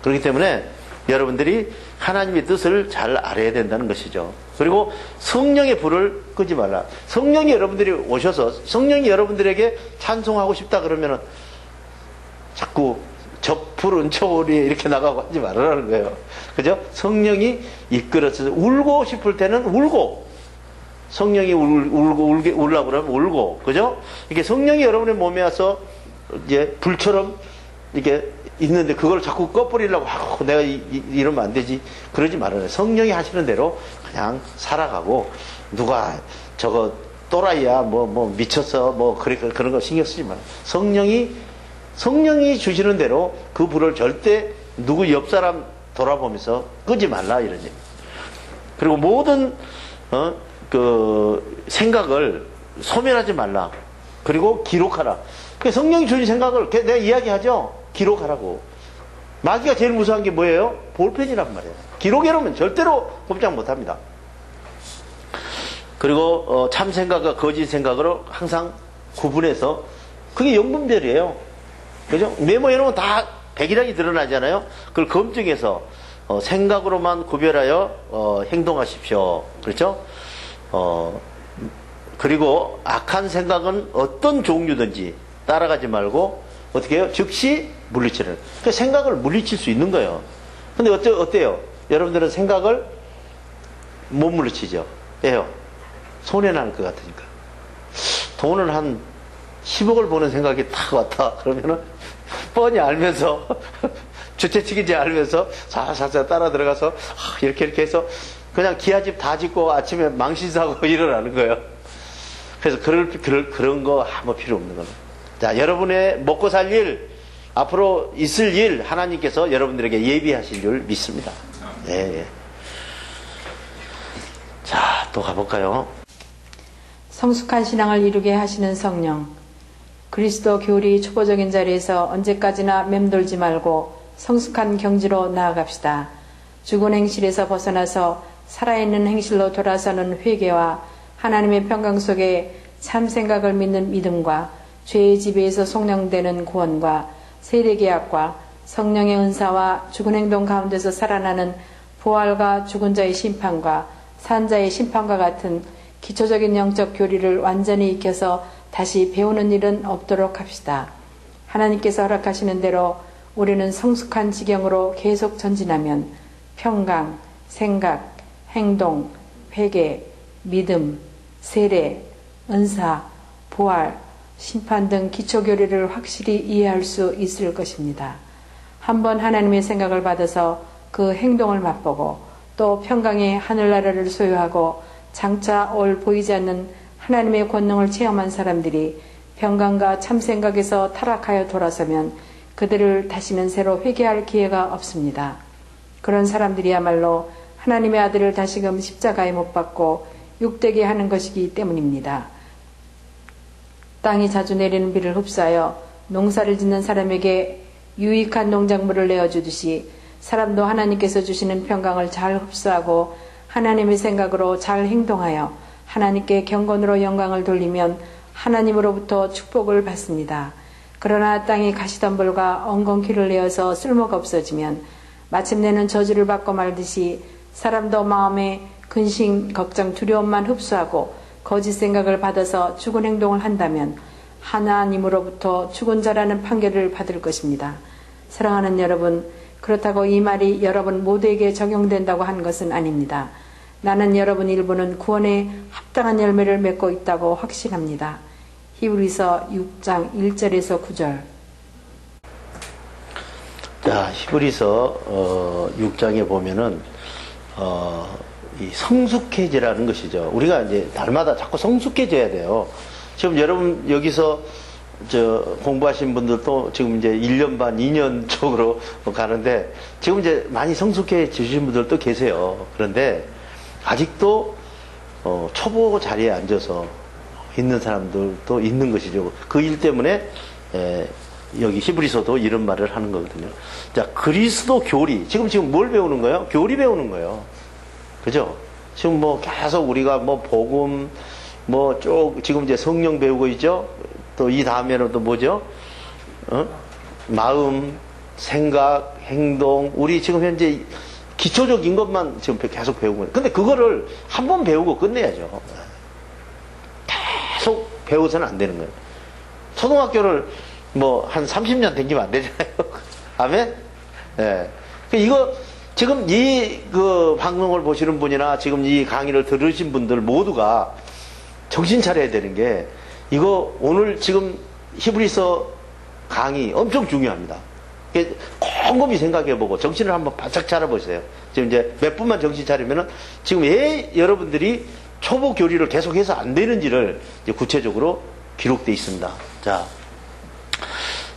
그렇기 때문에 여러분들이 하나님의 뜻을 잘 알아야 된다는 것이죠. 그리고 성령의 불을 끄지 말라. 성령이 여러분들이 오셔서 성령이 여러분들에게 찬송하고 싶다 그러면은 자꾸 저 푸른 초월이 이렇게 나가고 하지 말라는 거예요. 그죠? 성령이 이끌어서 울고 싶을 때는 울고, 성령이 울라고 그러면 울고, 그죠? 이렇게 성령이 여러분의 몸에 와서 이제 불처럼 이렇게 있는데 그걸 자꾸 꺼버리려고 하고 내가 이러면 안 되지. 그러지 말아요. 성령이 하시는 대로 그냥 살아가고, 누가 저거 또라이야, 뭐 미쳤어, 뭐 그런 거 신경 쓰지 말아요. 성령이 주시는 대로 그 불을 절대 누구 옆 사람 돌아보면서 끄지 말라 이런 얘기. 그리고 모든 그 생각을 소멸하지 말라. 그리고 기록하라. 그 성령이 주신 생각을 내가 이야기하죠. 기록하라고. 마귀가 제일 무서운 게 뭐예요? 볼펜이란 말이에요. 기록해놓으면 절대로 꼼짝 못합니다. 그리고 참 생각과 거짓 생각으로 항상 구분해서, 그게 영분별이에요. 그죠? 메모해놓으면 다 백일하게 드러나잖아요. 그걸 검증해서 생각으로만 구별하여 행동하십시오. 그렇죠? 그리고 악한 생각은 어떤 종류든지 따라가지 말고 어떻게 해요? 즉시 물리치는. 그러니까 생각을 물리칠 수 있는 거예요. 근데 어때요? 여러분들은 생각을 못 물리치죠? 왜요? 손해날 것 같으니까. 돈을 한 10억을 버는 생각이 딱 왔다. 그러면은 뻔히 알면서 주최측인지 알면서 살살 따라 들어가서 이렇게 해서 그냥 기아집 다 짓고 아침에 망신사고 일어나는 거예요. 그래서 그런 거 아무 필요 없는 거예요. 자, 여러분의 먹고 살 일, 앞으로 있을 일 하나님께서 여러분들에게 예비하실 줄 믿습니다. 네. 자, 또 가볼까요? 성숙한 신앙을 이루게 하시는 성령. 그리스도 교리 초보적인 자리에서 언제까지나 맴돌지 말고 성숙한 경지로 나아갑시다. 죽은 행실에서 벗어나서 살아있는 행실로 돌아서는 회개와 하나님의 평강 속에 참 생각을 믿는 믿음과 죄의 지배에서 속량되는 구원과 세례계약과 성령의 은사와 죽은 행동 가운데서 살아나는 부활과 죽은 자의 심판과 산 자의 심판과 같은 기초적인 영적 교리를 완전히 익혀서 다시 배우는 일은 없도록 합시다. 하나님께서 허락하시는 대로 우리는 성숙한 지경으로 계속 전진하면 평강, 생각, 행동, 회개, 믿음, 세례, 은사, 부활, 심판 등 기초교리를 확실히 이해할 수 있을 것입니다. 한번 하나님의 생각을 받아서 그 행동을 맛보고 또 평강의 하늘나라를 소유하고 장차 올 보이지 않는 하나님의 권능을 체험한 사람들이 평강과 참생각에서 타락하여 돌아서면 그들을 다시는 새로 회개할 기회가 없습니다. 그런 사람들이야말로 하나님의 아들을 다시금 십자가에 못 박고 육되게 하는 것이기 때문입니다. 땅이 자주 내리는 비를 흡수하여 농사를 짓는 사람에게 유익한 농작물을 내어주듯이 사람도 하나님께서 주시는 평강을 잘 흡수하고 하나님의 생각으로 잘 행동하여 하나님께 경건으로 영광을 돌리면 하나님으로부터 축복을 받습니다. 그러나 땅이 가시덤불과 엉겅퀴를 내어서 쓸모가 없어지면 마침내는 저주를 받고 말듯이 사람도 마음에 근심, 걱정, 두려움만 흡수하고 거짓 생각을 받아서 죽은 행동을 한다면 하나님으로부터 죽은 자라는 판결을 받을 것입니다. 사랑하는 여러분, 그렇다고 이 말이 여러분 모두에게 적용된다고 하는 것은 아닙니다. 나는 여러분 일부는 구원에 합당한 열매를 맺고 있다고 확신합니다. 히브리서 6장 1절에서 9절. 자, 히브리서 6장에 보면은 이 성숙해지라는 것이죠. 우리가 이제 날마다 자꾸 성숙해져야 돼요. 지금 여러분 여기서 공부하신 분들도 지금 이제 1년 반, 2년 쪽으로 가는데 지금 이제 많이 성숙해지신 분들도 계세요. 그런데 아직도 초보 자리에 앉아서 있는 사람들도 있는 것이죠. 그 일 때문에 여기 히브리서도 이런 말을 하는 거거든요. 자, 그리스도 교리. 지금 뭘 배우는 거예요? 교리 배우는 거예요. 그죠? 지금 뭐 계속 우리가 뭐 복음, 지금 이제 성령 배우고 있죠? 또 이 다음에는 또 뭐죠? 마음, 생각, 행동. 우리 지금 현재 기초적인 것만 지금 계속 배우고 있는. 근데 그거를 한 번 배우고 끝내야죠. 계속 배워서는 안 되는 거예요. 초등학교를 한 30년 다니면 안 되잖아요. 아멘? 예. 이거, 지금 방송을 보시는 분이나 지금 이 강의를 들으신 분들 모두가 정신 차려야 되는 게, 이거 오늘 지금 히브리서 강의 엄청 중요합니다. 곰곰이 생각해보고 정신을 한번 바짝 차려보세요. 지금 이제 몇 분만 정신 차리면은 지금 왜 여러분들이 초보 교리를 계속해서 안 되는지를 이제 구체적으로 기록되어 있습니다.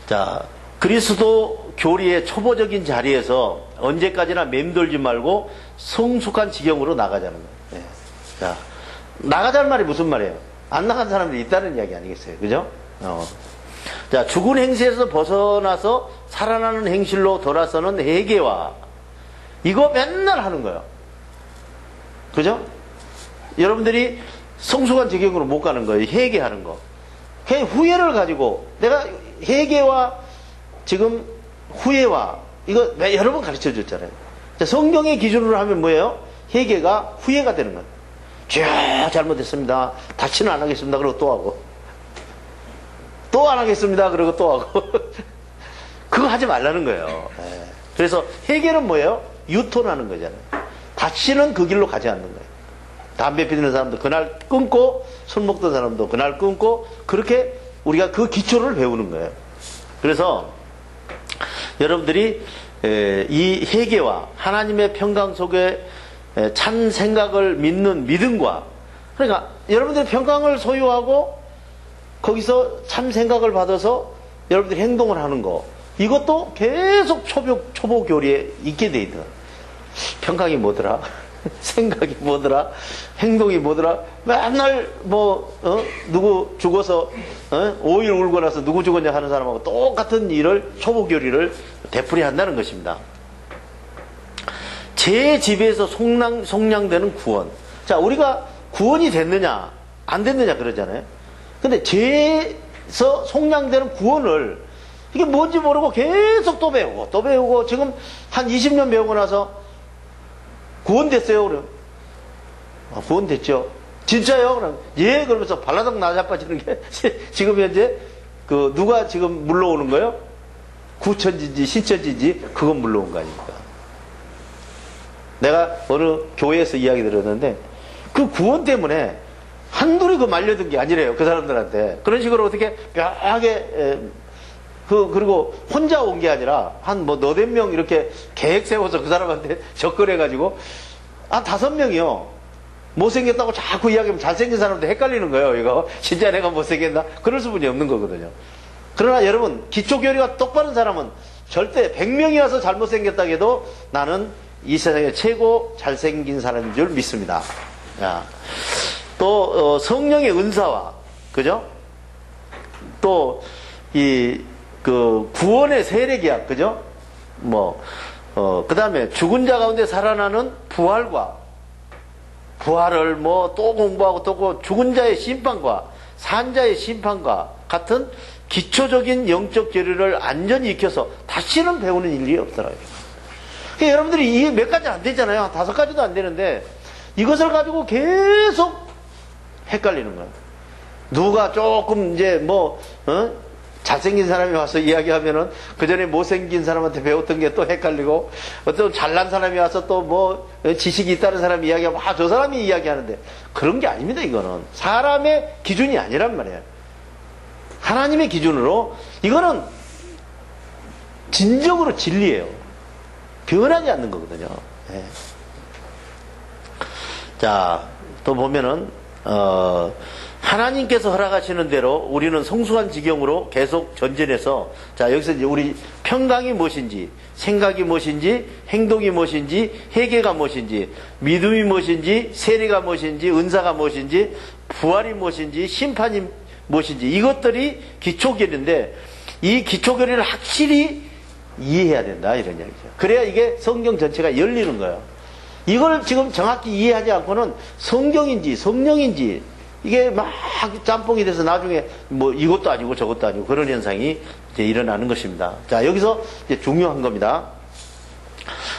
자, 그리스도 교리의 초보적인 자리에서 언제까지나 맴돌지 말고 성숙한 지경으로 나가자는 거예요. 네. 자, 나가자는 말이 무슨 말이에요? 안 나간 사람들이 있다는 이야기 아니겠어요? 그죠? 자, 죽은 행실에서 벗어나서 살아나는 행실로 돌아서는 회개와, 이거 맨날 하는 거예요. 그죠? 여러분들이 성숙한 지경으로 못 가는 거예요. 회개하는 거. 후회를 가지고, 내가 회개와 지금 후회와, 이거 여러 번 가르쳐 줬잖아요. 자, 성경의 기준으로 하면 뭐예요? 회개가 후회가 되는 거예요. 잘못했습니다. 다시는 안 하겠습니다. 그러고 또 하고. 또 안 하겠습니다. 그러고 또 하고. 그거 하지 말라는 거예요. 그래서 회개는 뭐예요? 유턴하는 거잖아요. 다시는 그 길로 가지 않는 거예요. 담배 피우는 사람도 그날 끊고, 술 먹던 사람도 그날 끊고, 그렇게 우리가 그 기초를 배우는 거예요. 그래서 여러분들이 이 회개와 하나님의 평강 속에 참 생각을 믿는 믿음과, 그러니까 여러분들이 평강을 소유하고 거기서 참 생각을 받아서 여러분들이 행동을 하는 거, 이것도 계속 초보 교리에 있게 돼 있다. 평강이 뭐더라? 생각이 뭐더라? 행동이 뭐더라? 맨날 누구 죽어서 5일 울고 나서 누구 죽었냐 하는 사람하고 똑같은 일을, 초보 교리를 되풀이한다는 것입니다. 제 집에서 속량되는 구원. 자, 우리가 구원이 됐느냐 안 됐느냐 그러잖아요. 근데 죄에서 속량되는 구원을, 이게 뭔지 모르고 계속 또 배우고 지금 한 20년 배우고 나서 구원됐어요. 그래요. 구원됐죠. 진짜요? 그럼 예 그러면서 발라당 나자빠지는 게 지금 현재 그 누가 지금 물러오는 거예요? 구천지인지 신천지인지 그건 물러온 거 아닙니까? 내가 어느 교회에서 이야기 들었는데 그 구원 때문에 한둘이 그 말려든 게 아니래요. 그 사람들한테. 그런 식으로 어떻게 묘하게 그리고 혼자 온 게 아니라 한 뭐 너댓 명 이렇게 계획 세워서 그 사람한테 접근해가지고 한 5명이요. 못생겼다고 자꾸 이야기하면 잘생긴 사람한테 헷갈리는 거예요. 이거 진짜 내가 못생겼나? 그럴 수분이 없는 거거든요. 그러나 여러분 기초교리가 똑바른 사람은 절대 100명이 와서 잘못생겼다고 해도 나는 이 세상에 최고 잘생긴 사람인 줄 믿습니다. 야. 또 성령의 은사와 그죠? 또 이 그 구원의 세례계약 그죠? 뭐 그다음에 죽은 자 가운데 살아나는 부활과 부활을 뭐 또 공부하고 또 죽은 자의 심판과 산자의 심판과 같은 기초적인 영적 교리를 안전히 익혀서 다시는 배우는 일이 없더라고요. 그러니까 여러분들이 이게 몇 가지 안 되잖아요. 한 5가지도 안 되는데 이것을 가지고 계속 헷갈리는 거예요. 누가 조금 이제 잘생긴 사람이 와서 이야기하면은 그 전에 못생긴 사람한테 배웠던 게 또 헷갈리고 어떤 잘난 사람이 와서 또 지식이 있다는 사람이 이야기하면 저 사람이 이야기하는데 그런 게 아닙니다. 이거는 사람의 기준이 아니란 말이에요. 하나님의 기준으로 이거는 진정으로 진리예요. 변하지 않는 거거든요. 네. 자, 또 보면은 하나님께서 허락하시는 대로 우리는 성숙한 지경으로 계속 전진해서 자 여기서 이제 우리 평강이 무엇인지 생각이 무엇인지 행동이 무엇인지 회개가 무엇인지 믿음이 무엇인지 세례가 무엇인지 은사가 무엇인지 부활이 무엇인지 심판이 무엇인지 이것들이 기초교리인데 이 기초교리를 확실히 이해해야 된다 이런 얘기죠. 그래야 이게 성경 전체가 열리는 거예요. 이걸 지금 정확히 이해하지 않고는 성경인지 성령인지 이게 막 짬뽕이 돼서 나중에 이것도 아니고 저것도 아니고 그런 현상이 이제 일어나는 것입니다. 자, 여기서 이제 중요한 겁니다.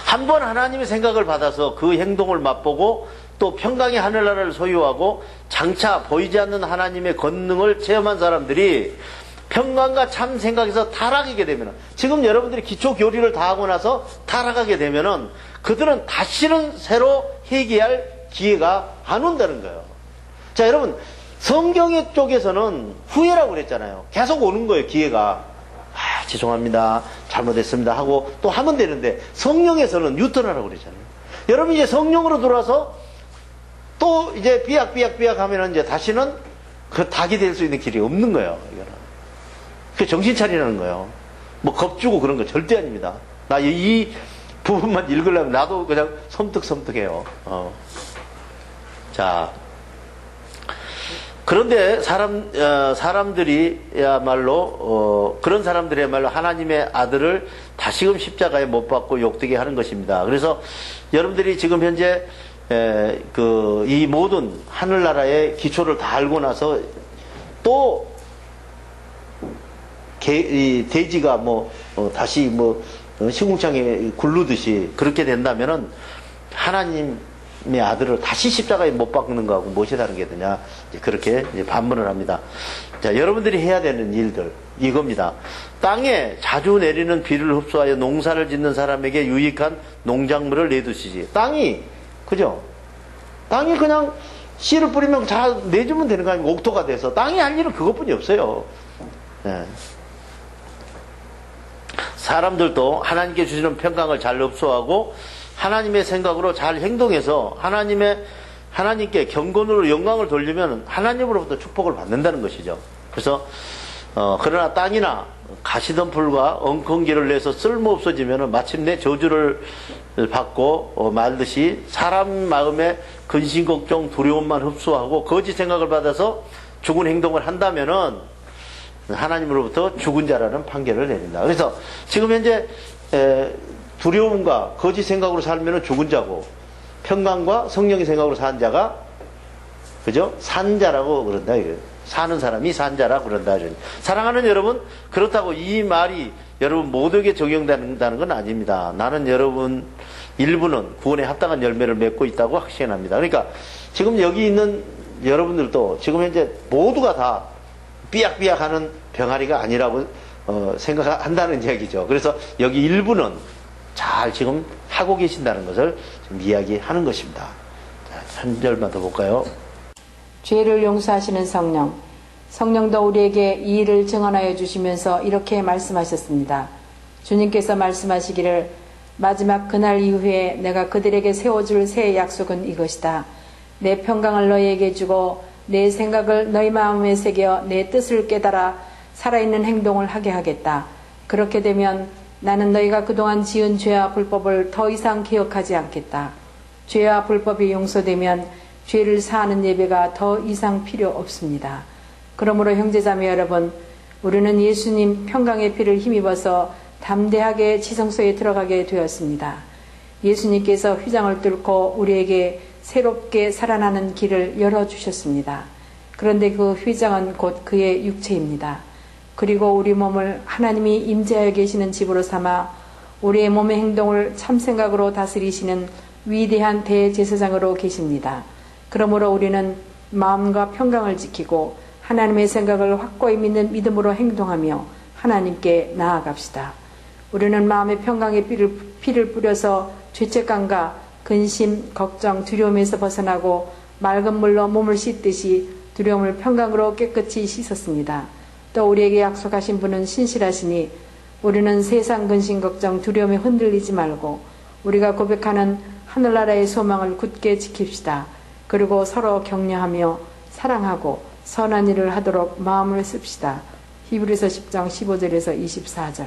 한번 하나님의 생각을 받아서 그 행동을 맛보고 또 평강의 하늘나라를 소유하고 장차 보이지 않는 하나님의 권능을 체험한 사람들이 평강과 참 생각에서 타락하게 되면 지금 여러분들이 기초 교리를 다 하고 나서 타락하게 되면은 그들은 다시는 새로 회개할 기회가 안 온다는 거예요. 자, 여러분, 성경의 쪽에서는 후회라고 그랬잖아요. 계속 오는 거예요, 기회가. 죄송합니다. 잘못했습니다. 하고 또 하면 되는데, 성령에서는 유턴하라고 그랬잖아요. 여러분, 이제 성령으로 들어와서 또 이제 삐약삐약 하면은 이제 다시는 그 닭이 될 수 있는 길이 없는 거예요, 이거는. 그 정신 차리라는 거예요. 겁주고 그런 거 절대 아닙니다. 나 이 부분만 읽으려면 나도 그냥 섬뜩섬뜩해요. 자. 그런데 사람들이야말로 그런 사람들이야말로 하나님의 아들을 다시금 십자가에 못 박고 욕되게 하는 것입니다. 그래서 여러분들이 지금 현재 이 모든 하늘나라의 기초를 다 알고 나서 또 돼지가 다시 시궁창에 굴르듯이 그렇게 된다면은 하나님의 아들을 다시 십자가에 못 박는 거하고 무엇이 다른 게 되냐 그렇게 반문을 합니다. 자, 여러분들이 해야 되는 일들 이겁니다. 땅에 자주 내리는 비를 흡수하여 농사를 짓는 사람에게 유익한 농작물을 내두시지. 땅이 그죠? 땅이 그냥 씨를 뿌리면 다 내주면 되는 거 아니고 옥토가 돼서 땅이 할 일은 그것뿐이 없어요. 네. 사람들도 하나님께 주시는 평강을 잘 흡수하고 하나님의 생각으로 잘 행동해서 하나님께 경건으로 영광을 돌리면 하나님으로부터 축복을 받는다는 것이죠. 그래서 그러나 땅이나 가시덤불과 엉겅기를 내서 쓸모없어지면 마침내 저주를 받고 말듯이 사람 마음에 근심 걱정 두려움만 흡수하고 거짓 생각을 받아서 죽은 행동을 한다면은 하나님으로부터 죽은 자라는 판결을 내린다. 그래서 지금 현재 두려움과 거짓 생각으로 살면 죽은 자고 평강과 성령의 생각으로 사는 자가 그죠? 산 자라고 그런다. 사는 사람이 산 자라고 그런다. 사랑하는 여러분, 그렇다고 이 말이 여러분 모두에게 적용된다는 건 아닙니다. 나는 여러분 일부는 구원에 합당한 열매를 맺고 있다고 확신합니다. 그러니까 지금 여기 있는 여러분들도 지금 현재 모두가 다 삐약삐약하는 병아리가 아니라고 생각한다는 이야기죠. 그래서 여기 일부는 잘 지금 하고 계신다는 것을 지금 이야기하는 것입니다. 자, 한 절만 더 볼까요? 죄를 용서하시는 성령. 성령도 우리에게 이 일을 증언하여 주시면서 이렇게 말씀하셨습니다. 주님께서 말씀하시기를 마지막 그날 이후에 내가 그들에게 세워줄 새 약속은 이것이다. 내 평강을 너희에게 주고 내 생각을 너희 마음에 새겨 내 뜻을 깨달아 살아있는 행동을 하게 하겠다. 그렇게 되면 나는 너희가 그동안 지은 죄와 불법을 더 이상 기억하지 않겠다. 죄와 불법이 용서되면 죄를 사하는 예배가 더 이상 필요 없습니다. 그러므로 형제자매 여러분, 우리는 예수님 평강의 피를 힘입어서 담대하게 지성소에 들어가게 되었습니다. 예수님께서 휘장을 뚫고 우리에게 새롭게 살아나는 길을 열어주셨습니다. 그런데 그 휘장은 곧 그의 육체입니다. 그리고 우리 몸을 하나님이 임재하여 계시는 집으로 삼아 우리의 몸의 행동을 참생각으로 다스리시는 위대한 대제사장으로 계십니다. 그러므로 우리는 마음과 평강을 지키고 하나님의 생각을 확고히 믿는 믿음으로 행동하며 하나님께 나아갑시다. 우리는 마음의 평강의 피를 뿌려서 죄책감과 근심, 걱정, 두려움에서 벗어나고 맑은 물로 몸을 씻듯이 두려움을 평강으로 깨끗이 씻었습니다. 또 우리에게 약속하신 분은 신실하시니 우리는 세상 근심, 걱정, 두려움에 흔들리지 말고 우리가 고백하는 하늘나라의 소망을 굳게 지킵시다. 그리고 서로 격려하며 사랑하고 선한 일을 하도록 마음을 씁시다. 히브리서 10장 15절에서 24절.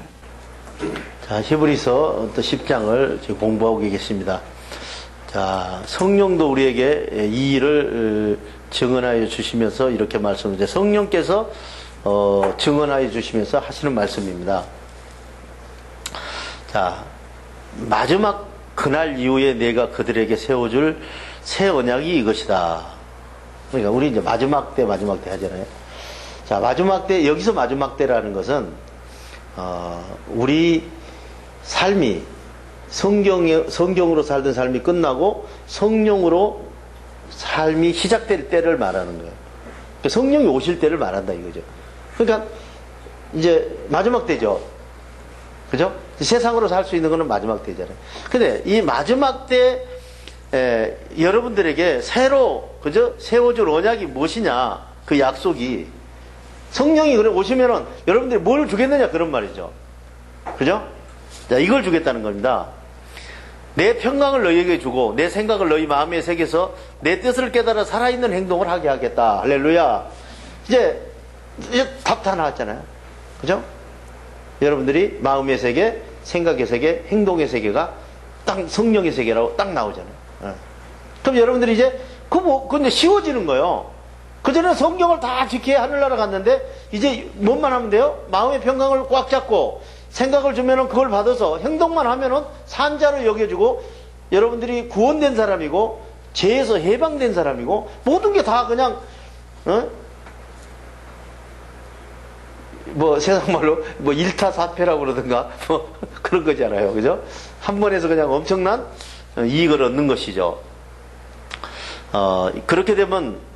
자, 히브리서 또 10장을 지금 공부하고 계십니다. 자, 성령도 우리에게 이 일을 증언하여 주시면서 이렇게 말씀하죠. 성령께서 증언하여 주시면서 하시는 말씀입니다. 자, 마지막 그날 이후에 내가 그들에게 세워줄 새 언약이 이것이다. 그러니까 우리 이제 마지막 때 하잖아요. 자, 마지막 때, 여기서 마지막 때라는 것은 우리 삶이 성경으로 살던 삶이 끝나고 성령으로 삶이 시작될 때를 말하는 거예요. 그러니까 성령이 오실 때를 말한다 이거죠. 그러니까 이제 마지막 때죠. 그죠? 세상으로 살 수 있는 거는 마지막 때잖아요. 근데 이 마지막 때 여러분들에게 새로 그죠? 세워줄 언약이 무엇이냐? 그 약속이 성령이 그래 오시면은 여러분들이 뭘 주겠느냐 그런 말이죠. 그죠? 자, 이걸 주겠다는 겁니다. 내 평강을 너희에게 주고 내 생각을 너희 마음에 새겨서 내 뜻을 깨달아 살아있는 행동을 하게 하겠다. 할렐루야. 이제 답 다 나왔잖아요. 그죠? 여러분들이 마음의 세계, 생각의 세계, 행동의 세계가 딱 성령의 세계라고 딱 나오잖아요. 그럼 여러분들이 이제 근데 쉬워지는 거예요. 그전에 성경을 다 지켜야 하늘나라 갔는데 이제 뭔만 하면 돼요? 마음의 평강을 꽉 잡고 생각을 주면은 그걸 받아서 행동만 하면은 산자로 여겨주고 여러분들이 구원된 사람이고 죄에서 해방된 사람이고 모든 게 다 그냥 뭐 세상 말로 뭐 일타사패라고 그러든가 뭐 그런 거잖아요. 그죠? 한 번에서 그냥 엄청난 이익을 얻는 것이죠. 그렇게 되면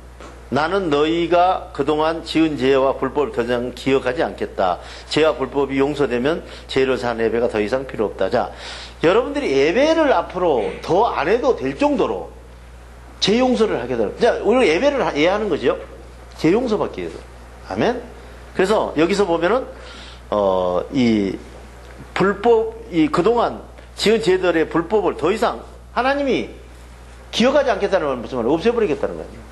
나는 너희가 그동안 지은 죄와 불법을 더 이상 기억하지 않겠다. 죄와 불법이 용서되면 죄를 사는 예배가 더 이상 필요 없다. 자, 여러분들이 예배를 앞으로 더 안 해도 될 정도로 죄 용서를 하게 되는. 자, 우리가 예배를 이해하는 거죠. 죄 용서받기 위해서. 아멘. 그래서 여기서 보면은 이 불법, 이 그동안 지은 죄들의 불법을 더 이상 하나님이 기억하지 않겠다는 건 무슨 말이에요? 없애버리겠다는 거예요.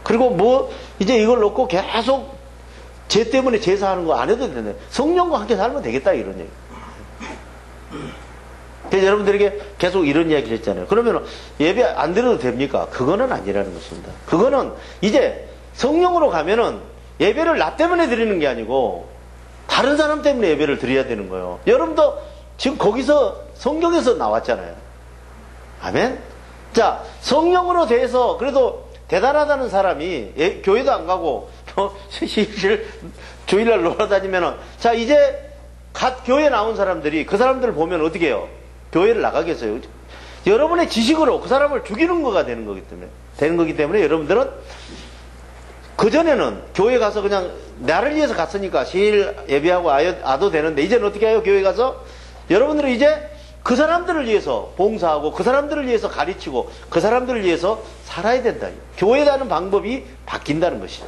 그리고 뭐 이제 이걸 놓고 계속 죄 때문에 제사하는 거 안 해도 되네. 성령과 함께 살면 되겠다 이런 얘기. 그래서 여러분들에게 계속 이런 이야기를 했잖아요. 그러면 예배 안 드려도 됩니까? 그거는 아니라는 것입니다. 그거는 이제 성령으로 가면은 예배를 나 때문에 드리는 게 아니고 다른 사람 때문에 예배를 드려야 되는 거예요. 여러분도 지금 거기서 성경에서 나왔잖아요. 아멘? 자, 성령으로 돼서 그래도 대단하다는 사람이 교회도 안 가고 주일날 놀아다니면은 자 이제 갓 교회 나온 사람들이 그 사람들을 보면 어떻게 해요? 교회를 나가겠어요? 여러분의 지식으로 그 사람을 죽이는 거가 되는 거기 때문에 여러분들은 그전에는 교회 가서 그냥 나를 위해서 갔으니까 시일 예배하고 아도 되는데, 이제는 어떻게 해요? 교회 가서 여러분들은 이제 그 사람들을 위해서 봉사하고 그 사람들을 위해서 가르치고 그 사람들을 위해서 살아야 된다. 교회라는 방법이 바뀐다는 것이죠.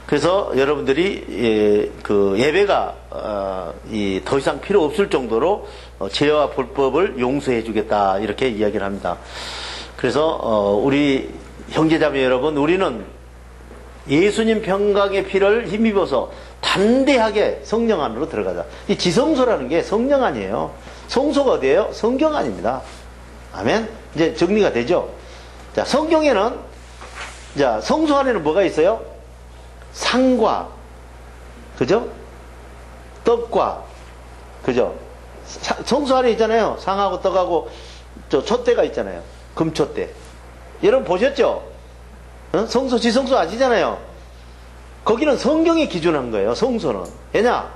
그래서 여러분들이 그 예배가 더 이상 필요 없을 정도로 죄와 불법을 용서해 주겠다, 이렇게 이야기를 합니다. 그래서 우리 형제자매 여러분, 우리는 예수님 평강의 피를 힘입어서 담대하게 성령 안으로 들어가자. 이 지성소라는 게 성령 아니에요. 성소가 어디예요? 성경 아닙니다. 아멘. 이제 정리가 되죠. 자, 성경에는, 자, 성소 안에는 뭐가 있어요? 상과, 그죠? 떡과, 그죠? 성소 안에 있잖아요. 상하고 떡하고 촛대가 있잖아요. 금촛대. 여러분 보셨죠? 성소, 지성소 아시잖아요. 거기는 성경이 기준한 거예요. 성소는. 왜냐?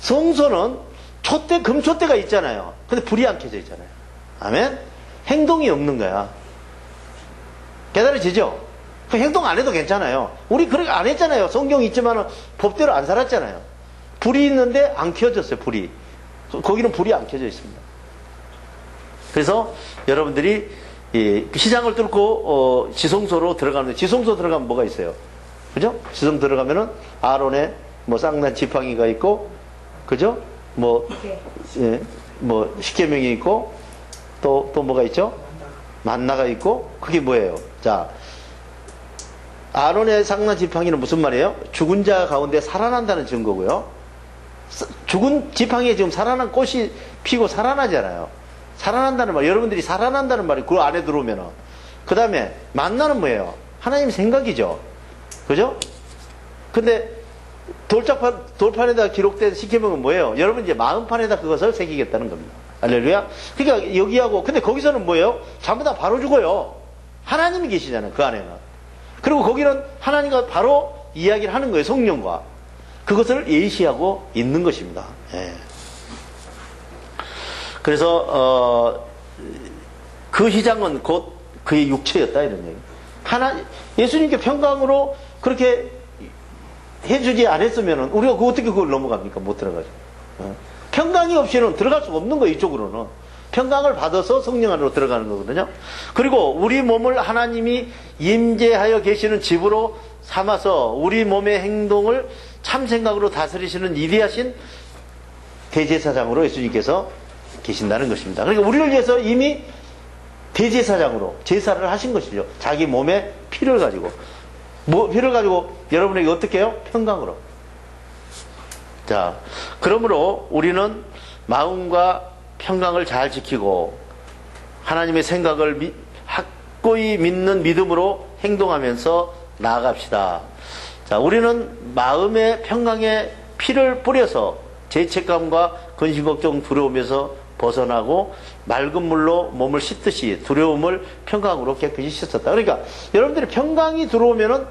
성소는 촛대, 금촛대가 있잖아요. 근데 불이 안 켜져 있잖아요. 아멘? 행동이 없는 거야. 깨달아지죠? 그 행동 안 해도 괜찮아요. 우리 그렇게 안 했잖아요. 성경이 있지만 법대로 안 살았잖아요. 불이 있는데 안 켜졌어요. 불이. 거기는 불이 안 켜져 있습니다. 그래서 여러분들이 시장을 뚫고 지성소로 들어가는데, 지성소 들어가면 뭐가 있어요? 그죠? 지성 들어가면은 아론의 뭐 쌍난 지팡이가 있고, 그죠? 뭐, 예, 뭐 십계명이 있고, 또 뭐가 있죠? 만나가 있고. 그게 뭐예요? 자, 아론의 쌍난 지팡이는 무슨 말이에요? 죽은 자 가운데 살아난다는 증거고요. 죽은 지팡이에 지금 살아난 꽃이 피고 살아나잖아요. 살아난다는 말, 여러분들이 살아난다는 말이 그 안에 들어오면은. 그 다음에 만나는 뭐예요? 하나님 생각이죠. 그죠? 근데 돌판에다 기록된 십계명은 뭐예요? 여러분 이제 마음판에다 그것을 새기겠다는 겁니다. 할렐루야. 그러니까 여기하고, 근데 거기서는 뭐예요? 전부 다 바로 죽어요. 하나님이 계시잖아요. 그 안에는. 그리고 거기는 하나님과 바로 이야기를 하는 거예요. 성령과. 그것을 예시하고 있는 것입니다. 예. 그래서 그 희장은 곧 그의 육체였다, 이런 얘기. 예수님께 평강으로 그렇게 해주지 않았으면 우리가 어떻게 그걸 넘어갑니까? 못 들어가죠. 평강이 없이는 들어갈 수가 없는 거예요. 이쪽으로는 평강을 받아서 성령 안으로 들어가는 거거든요. 그리고 우리 몸을 하나님이 임재하여 계시는 집으로 삼아서 우리 몸의 행동을 참 생각으로 다스리시는 위대하신 대제사장으로 예수님께서 계신다는 것입니다. 그러니까 우리를 위해서 이미 대제사장으로 제사를 하신 것이죠. 자기 몸에 피를 가지고. 피를 가지고 여러분에게 어떻게 해요? 평강으로. 자, 그러므로 우리는 마음과 평강을 잘 지키고 하나님의 생각을 확고히 믿는 믿음으로 행동하면서 나아갑시다. 자, 우리는 마음의 평강에 피를 뿌려서 죄책감과 근심, 걱정, 두려움에서 벗어나고 맑은 물로 몸을 씻듯이 두려움을 평강으로 깨끗이 씻었다. 그러니까 여러분들이 평강이 들어오면은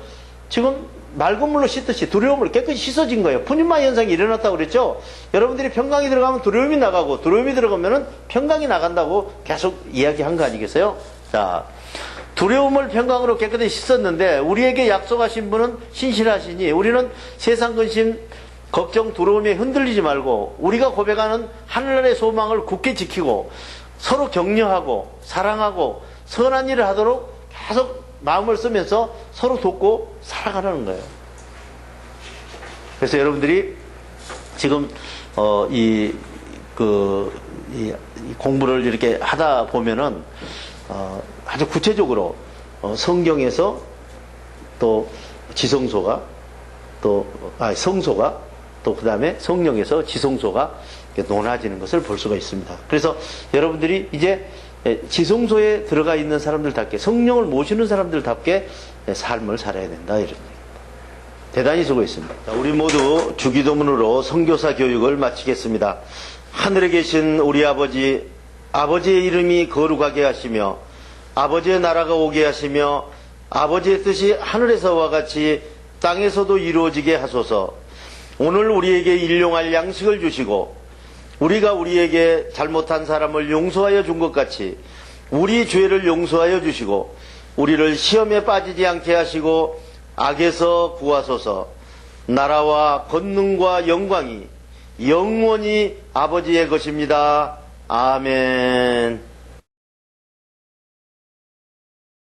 지금 맑은 물로 씻듯이 두려움을 깨끗이 씻어진 거예요. 푸니마 현상이 일어났다고 그랬죠. 여러분들이 평강이 들어가면 두려움이 나가고, 두려움이 들어가면은 평강이 나간다고 계속 이야기한 거 아니겠어요? 자, 두려움을 평강으로 깨끗이 씻었는데 우리에게 약속하신 분은 신실하시니 우리는 세상 근심, 걱정, 두려움에 흔들리지 말고 우리가 고백하는 하늘나라의 소망을 굳게 지키고 서로 격려하고 사랑하고 선한 일을 하도록 계속 마음을 쓰면서 서로 돕고 살아가라는 거예요. 그래서 여러분들이 지금 이 공부를 이렇게 하다 보면은 아주 구체적으로 성경에서 또 지성소가 성소가 또 그 다음에 성령에서 지성소가 논하지는 것을 볼 수가 있습니다. 그래서 여러분들이 이제 지성소에 들어가 있는 사람들답게 성령을 모시는 사람들답게 삶을 살아야 된다, 이런 얘기입니다. 대단히 수고했습니다. 우리 모두 주기도문으로 선교사 교육을 마치겠습니다. 하늘에 계신 우리 아버지, 아버지의 이름이 거룩하게 하시며 아버지의 나라가 오게 하시며 아버지의 뜻이 하늘에서와 같이 땅에서도 이루어지게 하소서. 오늘 우리에게 일용할 양식을 주시고 우리가 우리에게 잘못한 사람을 용서하여 준 것 같이 우리 죄를 용서하여 주시고 우리를 시험에 빠지지 않게 하시고 악에서 구하소서. 나라와 권능과 영광이 영원히 아버지의 것입니다. 아멘.